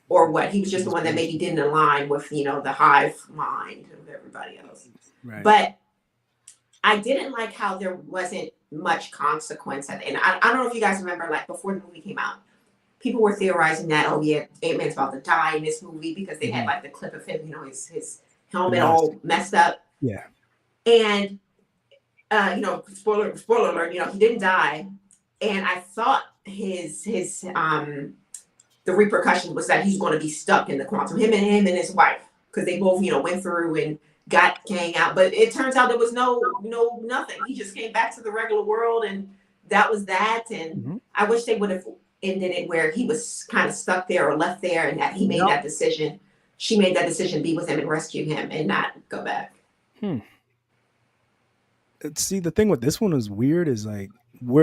what. He was just the one that maybe didn't align with, the hive mind of everybody else. Right. But I didn't like how there wasn't much consequence at the end. I don't know if you guys remember, like before the movie came out, people were theorizing that, oh yeah, Ant-Man's about to die in this movie because they had like the clip of him, his helmet all messed up. Yeah. And spoiler alert, he didn't die. And I thought his the repercussion was that he's going to be stuck in the quantum, him and his wife, because they both, went through and got Kang out. But it turns out there was nothing. He just came back to the regular world, and that was that. And I wish they would have ended it where he was kind of stuck there or left there, and that he made that decision. She made that decision to be with him and rescue him and not go back. See, the thing with this one was weird is like,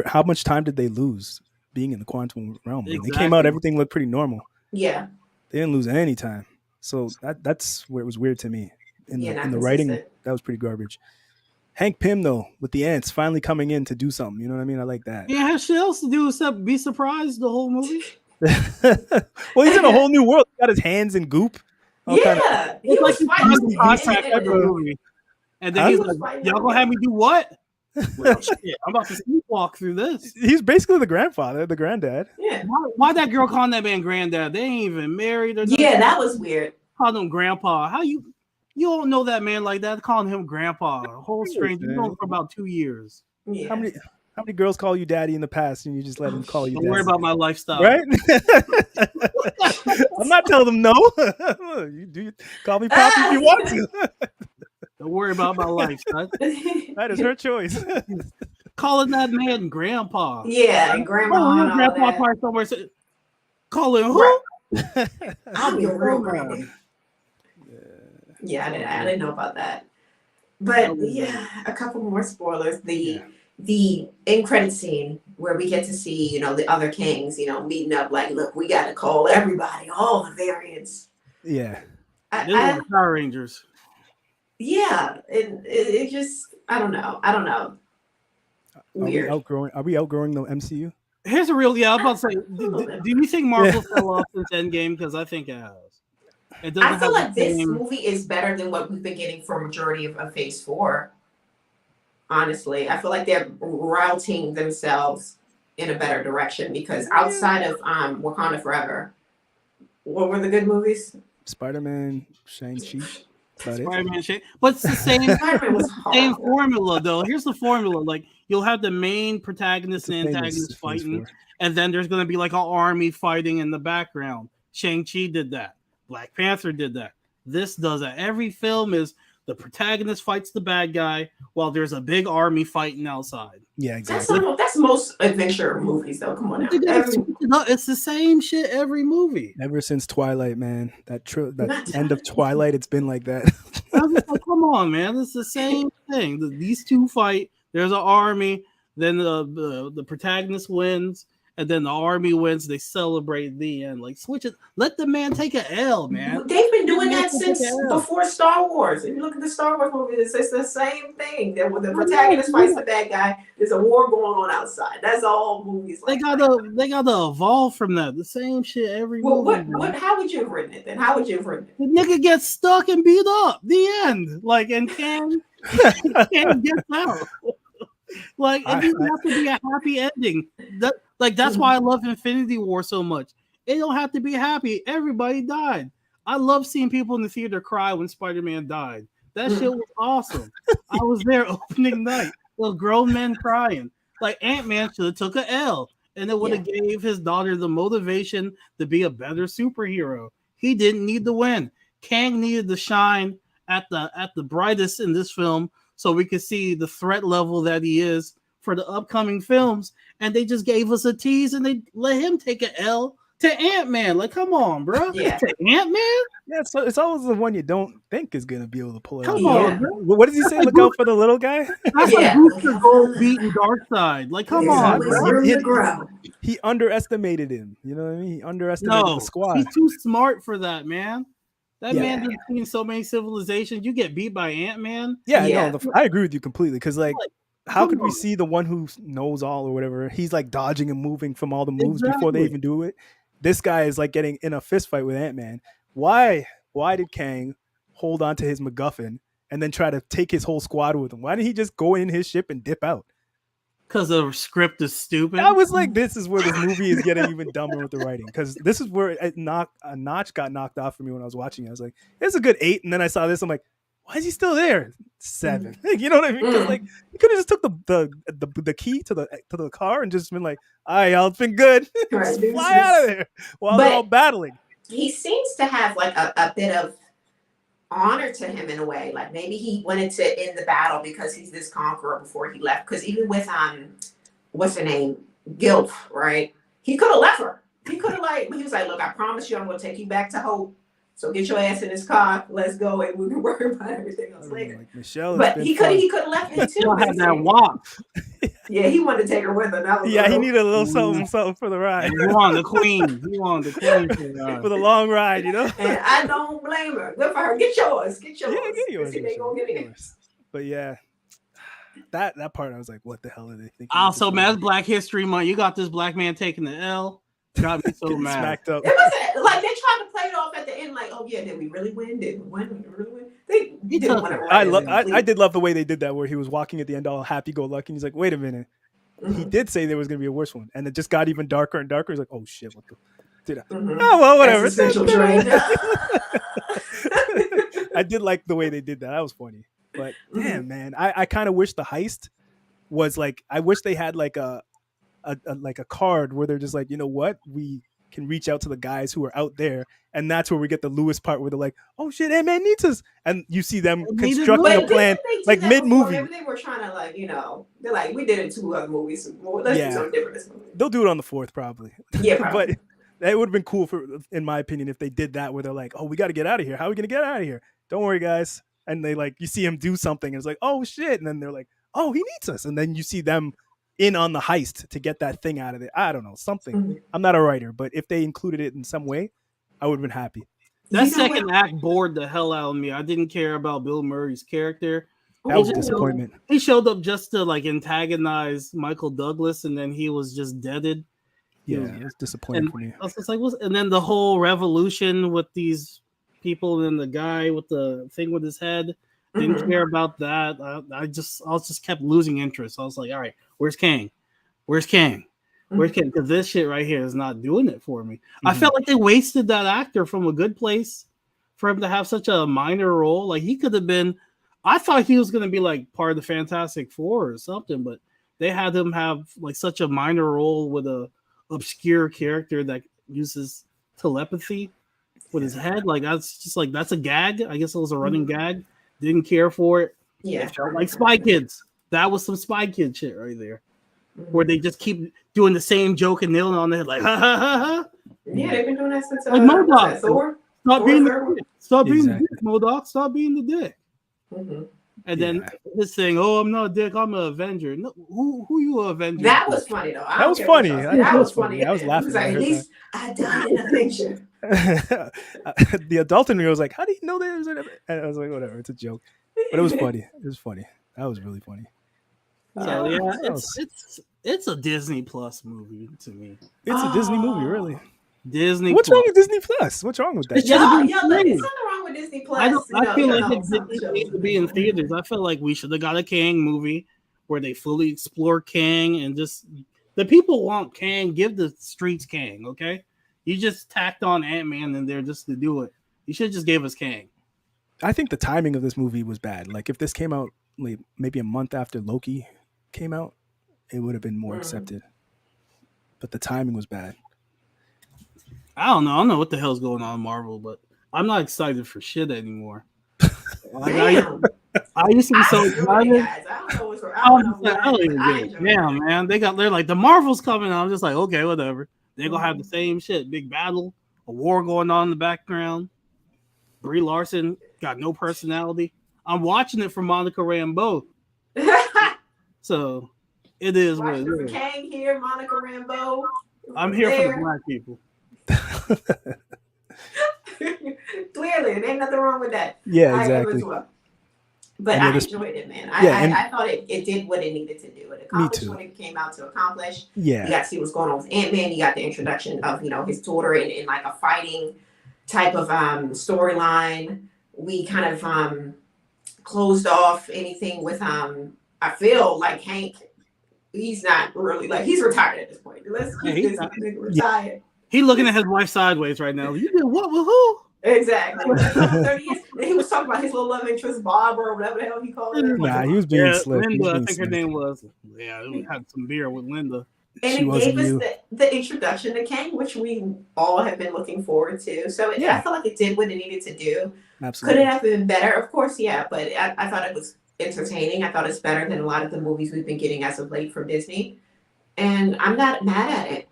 how much time did they lose being in the quantum realm? When they came out, everything looked pretty normal. Yeah. They didn't lose any time. So that's where it was weird to me. In the writing, that was pretty garbage. Hank Pym, though, with the ants finally coming in to do something. You know what I mean? I like that. Yeah, has shit else to do except be surprised the whole movie. Well, he's in a whole new world. He got his hands in goop. He was fighting every movie. And then he's like, y'all gonna have me do what? Well, shit, I'm about to sleepwalk through this. He's basically the granddad. Yeah. Why that girl calling that man granddad? They ain't even married. Or yeah, that was weird. Called him grandpa. How you don't know that man like that? Calling him grandpa. A whole stranger. You know him for about 2 years. Yeah. How many girls call you daddy in the past and you just let them call you daddy? Don't worry about my lifestyle. Right? I'm not telling them no. You call me Poppy if you want to. Don't worry about my life, son. That is her choice. Calling that man grandpa. Yeah, and grandma. Oh, grandpa part somewhere. Calling who? I'll be real grandma. Yeah, I didn't know about that. But yeah, a couple more spoilers. The end credit scene where we get to see, the other Kangs, meeting up like, look, we got to call everybody, all the variants. Yeah. Power Rangers. Yeah, it just, I don't know. Weird. Are we outgrowing the MCU? Here's a real, I was about to say, do you think Marvel fell off since Endgame? Because I think it has. I feel like this movie is better than what we've been getting for a majority of Phase 4. Honestly, I feel like they're routing themselves in a better direction because outside of Wakanda Forever, what were the good movies? Spider-Man, Shang-Chi. Spider-Man shit. But it's the same formula, though. Here's the formula. Like, you'll have the main protagonist and antagonist fighting, and then there's going to be like an army fighting in the background. Shang-Chi did that. Black Panther did that. This does it. Every film is the protagonist fights the bad guy while there's a big army fighting outside. Yeah, exactly. That's most adventure movies, though. Come on now. It's the same shit every movie. Ever since Twilight, man. That end of Twilight, it's been like that. I was like, come on, man. It's the same thing. These two fight. There's an army. Then the protagonist wins. And then the army wins. They celebrate the end. Like, switch it. Let the man take an L, man. They've been doing that since before Star Wars. If you look at the Star Wars movies, it's the same thing. That when the protagonist fights the bad guy, there's a war going on outside. That's all movies. They gotta evolve from that. The same shit every movie. How would you have written it then? How would you have written it? The nigga gets stuck and beat up. The end. Like, and Kang gets out. Like, it doesn't have to be a happy ending. That's why I love Infinity War so much. It don't have to be happy. Everybody died. I love seeing people in the theater cry when Spider-Man died. That shit was awesome. I was there opening night. Little grown men crying. Like, Ant-Man should have took a L, and it would have gave his daughter the motivation to be a better superhero. He didn't need to win. Kang needed to shine at the brightest in this film so we could see the threat level that he is for the upcoming films. And they just gave us a tease and they let him take an L to Ant-Man. Like, come on, bro. Yeah. To Ant-Man? Yeah, so it's always the one you don't think is gonna be able to pull it Come off. on, bro. What does he say? Look out for the little guy. That's like Booster Gold beating Darkseid. Like, come There's on, always bro. room to grow. He underestimated him. You know what I mean? He underestimated No, the squad. he's too smart for that, man. That Yeah. man has seen so many civilizations. You get beat by Ant-Man. Yeah. No, I agree with you completely. Because like, how come could we on. see the one who knows all or whatever? He's like dodging and moving from all the moves before they Exactly. even do it. This guy is like getting in a fist fight with Ant-Man. Why did Kang hold on to his MacGuffin and then try to take his whole squad with him? Why didn't he just go in his ship and dip out? Because the script is stupid. I was like, this is where this movie is getting even dumber with the writing. Because this is where a notch got knocked off for me when I was watching it. I was like, it's a good 8. And then I saw this. I'm like, why is he still there? 7. You know what I mean? Because like, you could have just took the key to the car and just been like, all right, y'all, it's been good. Just fly out of there while they're all battling. He seems to have like a bit of honor to him in a way. Like maybe he wanted to end the battle because he's this conqueror before he left. Because even with what's her name, Gilf, right? He could have left her. He could have he was like, look, I promise you, I'm going to take you back to Hope. So get your ass in this car. Let's go, and we can worry about everything else later. Like Michelle, but he could have left me too. Had that walk. Yeah, he wanted to take her with him. He needed a little something for the ride. He wanted the queen. For the long ride, you know. And I don't blame her. Good for her. Get yours. Yeah, get yours. But yeah, that part I was like, what the hell are they thinking? Also, man, it's Black History Month. You got this black man taking the L. Got me so mad. Smacked up. It wasn't like they tried to play it off at the end, like, oh yeah, did we really win? Did we win? Did we really win? They didn't want to. I did love the way they did that, where he was walking at the end all happy-go-lucky, and he's like, wait a minute. He did say there was going to be a worse one, and it just got even darker and darker. He's like, oh shit, what the? Did I? Oh well, whatever. I did like the way they did that. That was funny. But damn, man, I kind of wish the heist was like, I wish they had like a card where they're just like, you know what, we can reach out to the guys who are out there, and that's where we get the Lewis part where they're like, oh shit, Ant-Man needs us, and you see them constructing a plan like mid-movie. Maybe they were trying to like, they're like, we did it in 2 other movies. Let's do something different this movie. They'll do it on the 4th probably. Yeah, probably. But that would have been cool in my opinion, if they did that where they're like, oh, we got to get out of here. How are we gonna get out of here? Don't worry, guys. And they like, you see him do something, and it's like, oh shit, and then they're like, oh, he needs us, and then you see them in on the heist to get that thing out of it. I don't know, something. I'm not a writer, but if they included it in some way, I would have been happy. That second act bored the hell out of me. I didn't care about Bill Murray's character. That was a disappointment. He showed up just to like antagonize Michael Douglas, and then he was just deaded. Yeah, it was disappointing for me. I was just like, and then the whole revolution with these people, and the guy with the thing with his head. Didn't care about that. I just kept losing interest. I was like, all right, where's Kang? Where's Kang? Because this shit right here is not doing it for me. I felt like they wasted that actor from A Good Place for him to have such a minor role. Like, he could have been, I thought he was going to be like part of the Fantastic Four or something, but they had him have like such a minor role with a obscure character that uses telepathy with his head. Like, that's just like, that's a gag. I guess it was a running gag. Didn't care for it. Yeah. It felt like Spy Kids. That was some Spy Kid shit right there. Where they just keep doing the same joke and nailing on their head, like, ha ha ha ha. Yeah, they've been doing that since like MODOK. Stop being the dick, MODOK. Stop being the dick. And then this thing, oh, I'm not a dick, I'm an Avenger. No, who you an Avenger? That was funny though. That was funny. That was funny. I was laughing. Like, at least I died in Avenger. The adult in me was like, how do you know that? And I was like, whatever, it's a joke. But it was funny. It was funny. That was really funny. So yeah, it's a Disney Plus movie to me. It's a Disney movie, really. Disney. What's wrong with Disney Plus? What's wrong with that? There's nothing wrong with Disney Plus. I feel like it didn't need to be in theaters. I feel like we should have got a Kang movie where they fully explore Kang, and just the people want Kang. Give the streets Kang, okay? You just tacked on Ant-Man in there just to do it. You should have just gave us Kang. I think the timing of this movie was bad. Like, if this came out like maybe a month after Loki came out, it would have been more accepted. But the timing was bad. I don't know what the hell's going on in Marvel, but I'm not excited for shit anymore. Like, I used to be so excited. I don't even get it. Damn, man. They're like, the Marvel's coming out. I'm just like, okay, whatever. They're gonna have the same shit. Big battle, a war going on in the background. Brie Larson got no personality. I'm watching it for Monica Rambeau. So it is what it Watching for is. Kang here, Monica Rambeau. I'm here for the black people. Clearly, there ain't nothing wrong with that. Yeah, exactly. I am as well. But I enjoyed it, man. I thought it did what it needed to do. It accomplished what it came out to accomplish. Yeah. You got to see what's going on with Antman. You got the introduction of, his daughter in like a fighting type of storyline. We kind of closed off anything with I feel like Hank, he's not really he's retired at this point. Let's keep this nigga retired. He looking at his wife sideways right now. You did what with who? Exactly. 30 years. And he was talking about his little love interest, Barbara, or whatever the hell he called her. Nah, he was being slick. Linda, I think her name was. Yeah, we had some beer with Linda. And it gave us the introduction to Kang, which we all have been looking forward to. So I feel like it did what it needed to do. Absolutely. Could it have been better? Of course, yeah. But I thought it was entertaining. I thought it's better than a lot of the movies we've been getting as of late from Disney. And I'm not mad at it.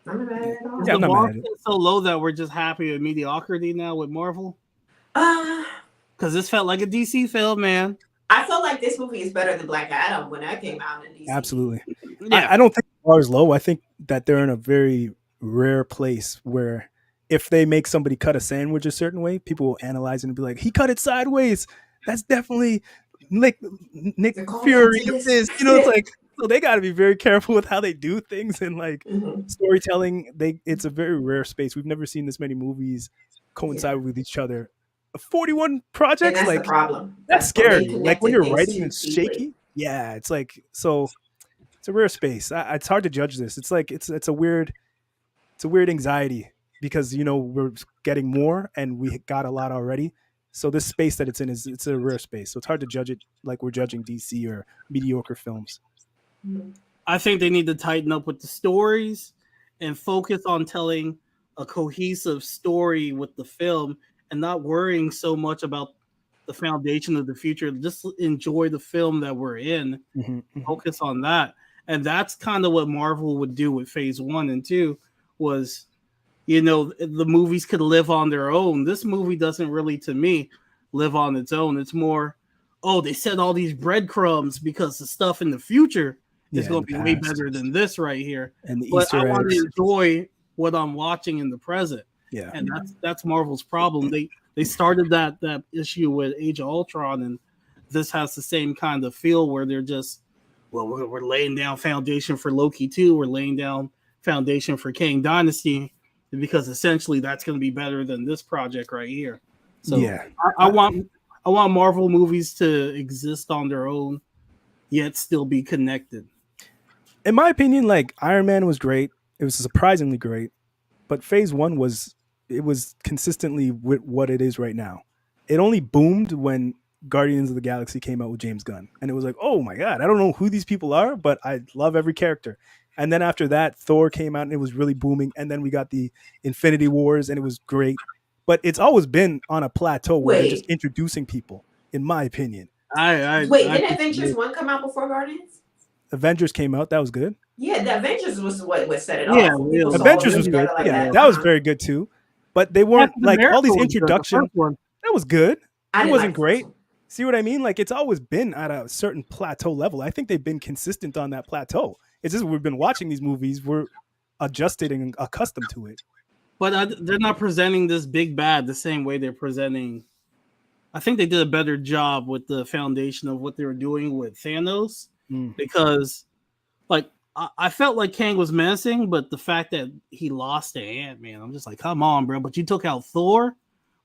I'm not mad at it at all. Yeah, the bar is so low that we're just happy with mediocrity now with Marvel. Because this felt like a DC film, man. I felt like this movie is better than Black Adam when that came out in DC. Absolutely. Yeah. I don't think the bar is low. I think that they're in a very rare place where if they make somebody cut a sandwich a certain way, people will analyze it and be like, he cut it sideways. That's definitely Nick Fury. It's like, so they got to be very careful with how they do things and storytelling. It's a very rare space. We've never seen this many movies coincide with each other. 41 projects, and that's the problem. That's scary. Like when you're writing, it's shaky. Yeah, it's like so. It's a rare space. It's hard to judge this. It's like it's a weird anxiety because we're getting more and we got a lot already. So this space that it's in it's a rare space. So it's hard to judge it like we're judging DC or mediocre films. I think they need to tighten up with the stories and focus on telling a cohesive story with the film and not worrying so much about the foundation of the future. Just enjoy the film that we're in. Focus on that. And that's kind of what Marvel would do with phase 1 and 2 was, the movies could live on their own. This movie doesn't really, to me, live on its own. It's more, they set all these breadcrumbs because the stuff in the future is going to be way better than this right here. And the but Easter I want to eggs. enjoy what I'm watching in the present. Yeah. And that's Marvel's problem. They started that issue with Age of Ultron, and this has the same kind of feel where they're just, we're laying down foundation for Loki 2. We're laying down foundation for Kang Dynasty because essentially that's going to be better than this project right here. So yeah, I want Marvel movies to exist on their own, yet still be connected. In my opinion, like Iron Man was great. It was surprisingly great, but phase 1 was consistently with what it is right now. It only boomed when Guardians of the Galaxy came out with James Gunn, and it was like, oh my god, I don't know who these people are, but I love every character. And then after that, Thor came out and it was really booming, and then we got the Infinity Wars and it was great. But it's always been on a plateau where they're just introducing people, in my opinion. Didn't Avengers 1 come out before Guardians? Avengers came out. That was good. Yeah, the Avengers was what set it Yeah, off. yeah. Avengers was good. That was very good too. But they weren't all these introductions. That was good. It wasn't great. See what I mean? Like it's always been at a certain plateau level. I think they've been consistent on that plateau. It's just we've been watching these movies. We're adjusted and accustomed to it. But they're not presenting this big bad the same way they're presenting. I think they did a better job with the foundation of what they were doing with Thanos because, I felt like Kang was menacing, but the fact that he lost to Ant-Man, I'm just like, come on, bro. But you took out Thor,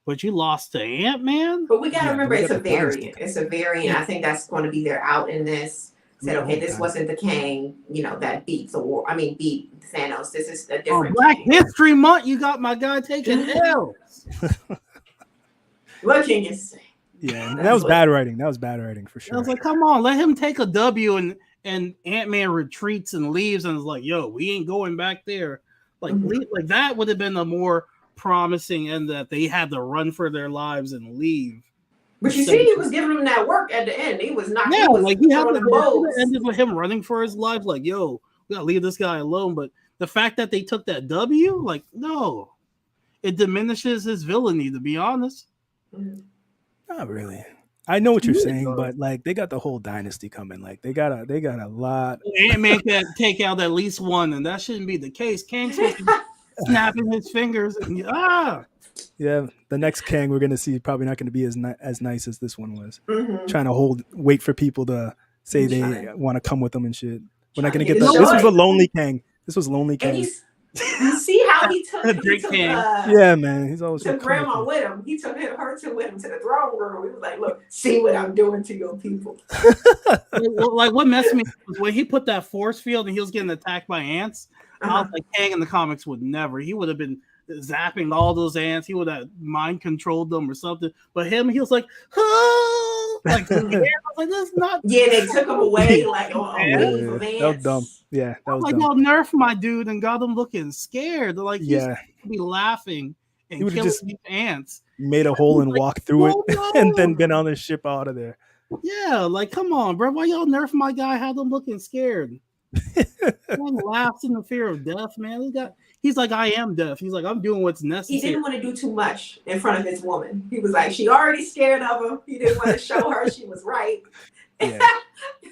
but you lost to Ant-Man. But we got to remember it's a variant. It's a variant. I think that's going to be their out in this. Said, okay, this wasn't the Kang, that beat Thanos. This is a different Black History Month, you got my guy taking L's. What can you say? Yeah, that was bad writing. That was bad writing for sure. I was like, come on, let him take a W and Ant-Man retreats and leaves and is like, yo, we ain't going back there. Like that would have been a more promising and that they had to run for their lives and leave. But you see, he was giving him that work at the end. He was not. Yeah, he had to ended with him running for his life. Like, yo, we gotta leave this guy alone. But the fact that they took that W, like, no, it diminishes his villainy. To be honest, Not really. I know what you're saying, but like they got the whole dynasty coming. Like they got a lot. Ant-Man can take out at least one, and that shouldn't be the case. Kang's supposed to be snapping his fingers, and Yeah, the next Kang we're gonna see probably not gonna be as nice as this one was. Trying to wait for people to say they want to come with them and shit. We're not gonna get that. This was a lonely Kang. This was lonely Kang. You see how he took yeah, man. He's always took grandma with him. He took her with him to the throne room. He was like, "Look, see what I'm doing to your people." Like what messed me was when he put that force field and he was getting attacked by ants. I was like, Kang in the comics would never. He would have been zapping all those ants. He would have mind controlled them or something. But him, he was like, oh! Like, I was like, that's not. Yeah, they took him away like on a wave of ants. That was dumb. Yeah, that was like, dumb. y'all nerfed my dude and got him looking scared. They're like, he's be laughing and killing just these ants. Made a hole and walked through it, and then been on the ship out of there. Yeah, like, come on, bro. Why y'all nerf my guy? Had him looking scared. Man laughs in the fear of death, man. He's like, I am deaf. He's like, I'm doing what's necessary. He didn't want to do too much in front of his woman. He was like, she already scared of him. He didn't want to show her she was right. Yeah.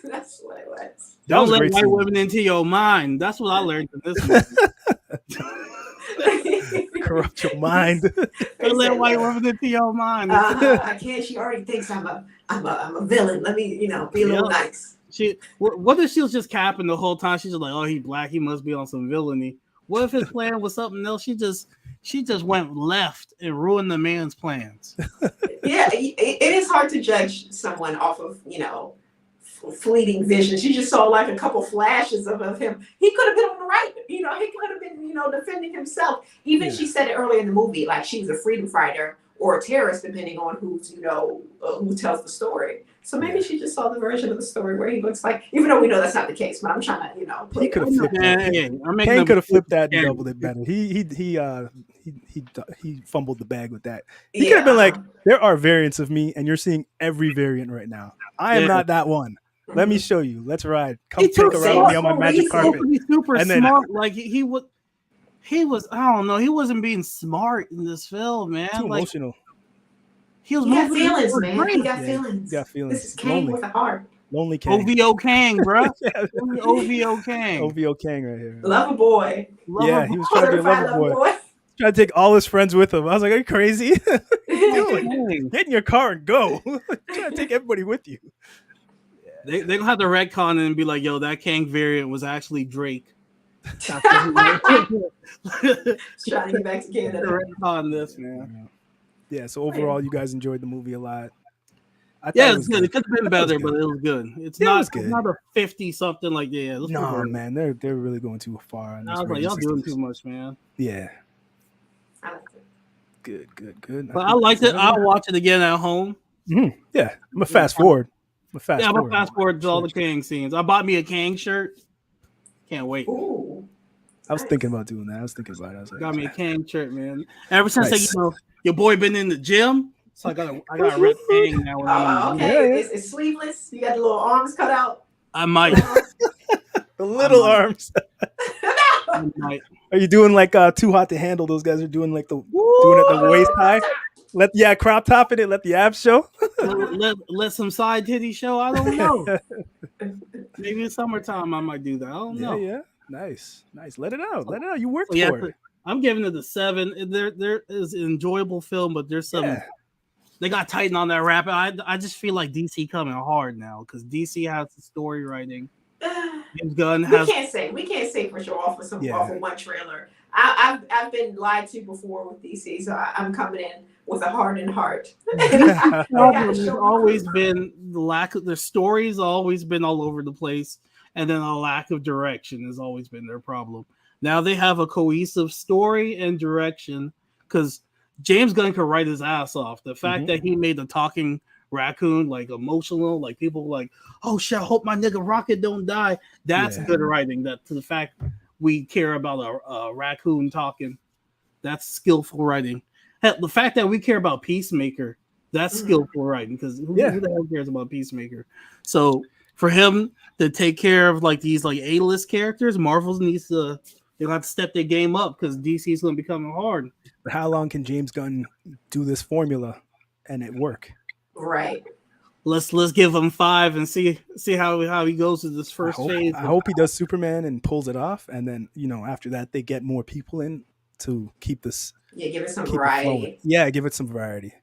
That's what it was. Don't let white women into your mind. That's what I learned in this movie. Corrupt your mind. Don't let white women into your mind. I can't. She already thinks I'm a villain. Let me, be a little nice. What if she was just capping the whole time? She's just like, oh, he's black. He must be on some villainy. What if his plan was something else? She just went left and ruined the man's plans. Yeah, it is hard to judge someone off of, fleeting vision. She just saw like a couple flashes of him. He could have been on the right. He could have been, defending himself. Even she said it earlier in the movie, like she was a freedom fighter or a terrorist, depending on who's, who tells the story. So maybe she just saw the version of the story where he looks like, even though we know that's not the case, but I'm trying to, he could have flipped that. Kang could have flipped that and doubled it better. He fumbled the bag with that. He could have been like, there are variants of me, and you're seeing every variant right now. I am not that one. Let me show you. Let's ride. Come take a ride with me on my magic carpet. Super smart. Like he was. I don't know. He wasn't being smart in this film, man. Too emotional. He got feelings, man. He got feelings. He got feelings. This is Kang with a heart. Lonely Kang. OVO Kang, bro. OVO Kang. OVO Kang right here. Lover boy. He was trying to be a lover boy. Trying to take all his friends with him. I was like, are you crazy? Get in your car and go. Trying to take everybody with you. They're going to have to retcon and be like, yo, that Kang variant was actually Drake. Trying to get back to Canada. Retcon this, man. Yeah, so overall, you guys enjoyed the movie a lot. Yeah, it's good. It could have been better, but it was good. It's not a 50-something like, no, man, they're really going too far. I was like, y'all doing too much, man. Yeah. I liked it. Good. But I liked it. I'll watch it again at home. Mm-hmm. Yeah, I'm a fast forward. I'm a fast forward to all the Kang scenes. I bought me a Kang shirt. Can't wait. Ooh, I was thinking about doing that. I was like, got me a Kang shirt, man. Ever since your boy been in the gym, so I got a red Kang now. Okay. It's sleeveless. You got the little arms cut out. I might. The little arms. I might. Are you doing like Too Hot to Handle? Those guys are doing like doing it the waist high. Crop topping it. Let the abs show. let some side titty show. I don't know. Maybe in summertime I might do that. I don't know. Yeah. Nice. Let it out. You worked for it. I'm giving it a 7. There is an enjoyable film, but there's some. Yeah. They got tightened on that rap. I just feel like DC coming hard now because DC has the story writing. We can't say for sure off of one trailer. I've been lied to before with DC, so I'm coming in with a hardened heart. There's always been the lack of their stories. Always been all over the place, and then a lack of direction has always been their problem. Now they have a cohesive story and direction because James Gunn could write his ass off. The fact that he made the talking raccoon like emotional, like people like, oh shit, I hope my nigga Rocket don't die. That's good writing. That to the fact we care about a raccoon talking, that's skillful writing. Hell, the fact that we care about Peacemaker, that's skillful writing because who the hell cares about Peacemaker? So for him to take care of like these like A-list characters, Marvel needs to they're gonna have to step their game up because DC is gonna be coming hard. But how long can James Gunn do this formula and it work? Right. Let's give him 5 and see how he goes to this first phase. I hope he does Superman and pulls it off, and then after that they get more people in to keep this. Yeah, give it some variety. Yeah, give it some variety.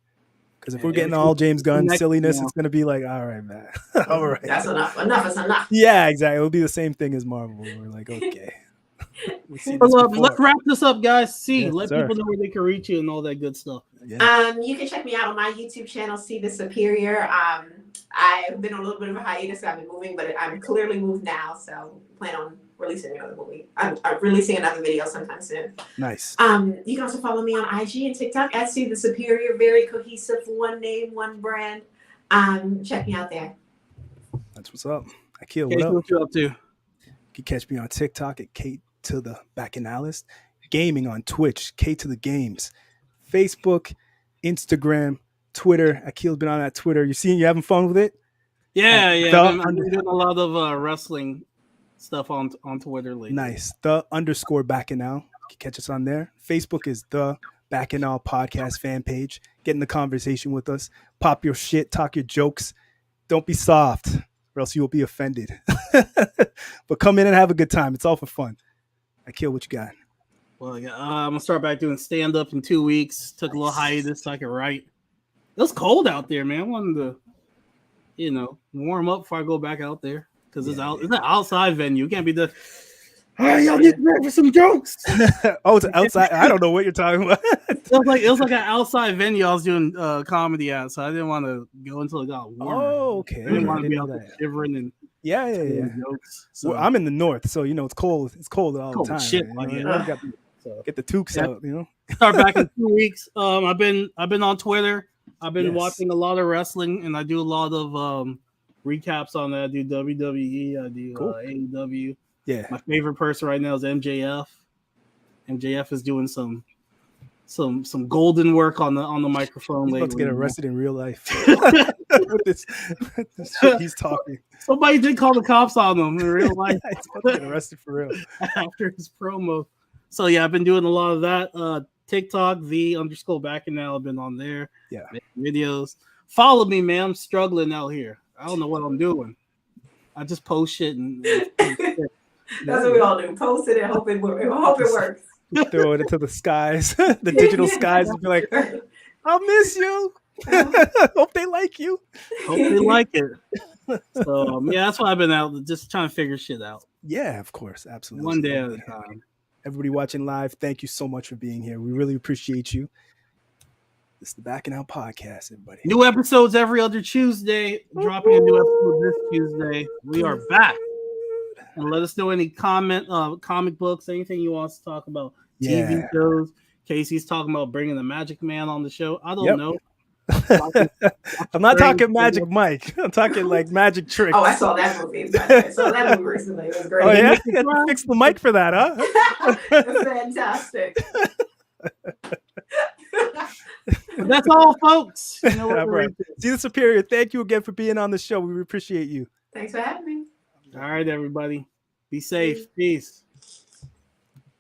Because if we're getting all James Gunn silliness, it's gonna be like, all right, man, all right, that's enough. Enough is enough. Yeah, exactly. It'll be the same thing as Marvel. We're like, okay. Let's wrap this up, guys. Let sir. people know where they can reach you and all that good stuff. Yeah. You can check me out on my YouTube channel, See the Superior. I've been on a little bit of a hiatus. I've been moving, but I'm clearly moved now, so plan on releasing another movie. I'm releasing another video sometime soon. Nice. You can also follow me on IG and TikTok at See the Superior. Very cohesive, one name, one brand. Check me out there. That's what's up. Akil, what up? What you up to? You can catch me on TikTok at Kate to the Bacchanalist. Gaming on Twitch, K to the Games. Facebook, Instagram, Twitter. Akil's been on that Twitter. You having fun with it? Yeah. I've been doing a lot of wrestling stuff on Twitter lately. Nice. _Bacchanal. You can catch us on there. Facebook is the Bacchanal Podcast fan page. Get in the conversation with us. Pop your shit. Talk your jokes. Don't be soft, or else you will be offended. But come in and have a good time. It's all for fun. Akil, what you got? Well, I'm gonna start back doing stand up in 2 weeks. Took a little hiatus so I could write. It was cold out there, man. I wanted to, warm up before I go back out there because it's an outside venue. It can't be the. Hey, y'all get ready for some jokes. Oh, it's outside. I don't know what you're talking about. It was like an outside venue I was doing comedy at, so I didn't want to go until it got warm. Oh, okay. I didn't want to be out there shivering and yeah. jokes. So well, I'm in the north, so it's cold. It's cold all the time. Shit, get the toques out. Start back in 2 weeks. I've been on Twitter. I've been watching a lot of wrestling, and I do a lot of recaps on that. I do WWE. I do AEW. Yeah. My favorite person right now is MJF. MJF is doing some golden work on the microphone lately. Let's get arrested in real life. With this shit he's talking. Somebody did call the cops on him in real life. He's about to get arrested for real. After his promo. So yeah, I've been doing a lot of that. TikTok, _Bacchanal. I've been on there. Yeah. Videos. Follow me, man. I'm struggling out here. I don't know what I'm doing. I just post shit and that's what we all do. Post it and hope it works. Throw it into the skies, the digital skies, and be like, "I'll miss you. Hope they like you. Hope they like it." So that's why I've been out, just trying to figure shit out. Yeah, of course, absolutely. One day at a time. Everybody watching live, thank you so much for being here. We really appreciate you. It's the Backing Out Podcast, everybody. New episodes every other Tuesday. Dropping a new episode this Tuesday. We are back. And let us know any comic books, anything you want us to talk about. TV shows. Casey's talking about bringing the Magic Man on the show. I don't know. I'm not talking Magic Mike. I'm talking like Magic Tricks. Oh, I saw that movie. I saw that movie recently. It was great. Oh, yeah? You had to fix the mic for that, huh? It's fantastic. That's all, folks. Right. See the Superior. Thank you again for being on the show. We appreciate you. Thanks for having me. All right, everybody. Be safe. Peace.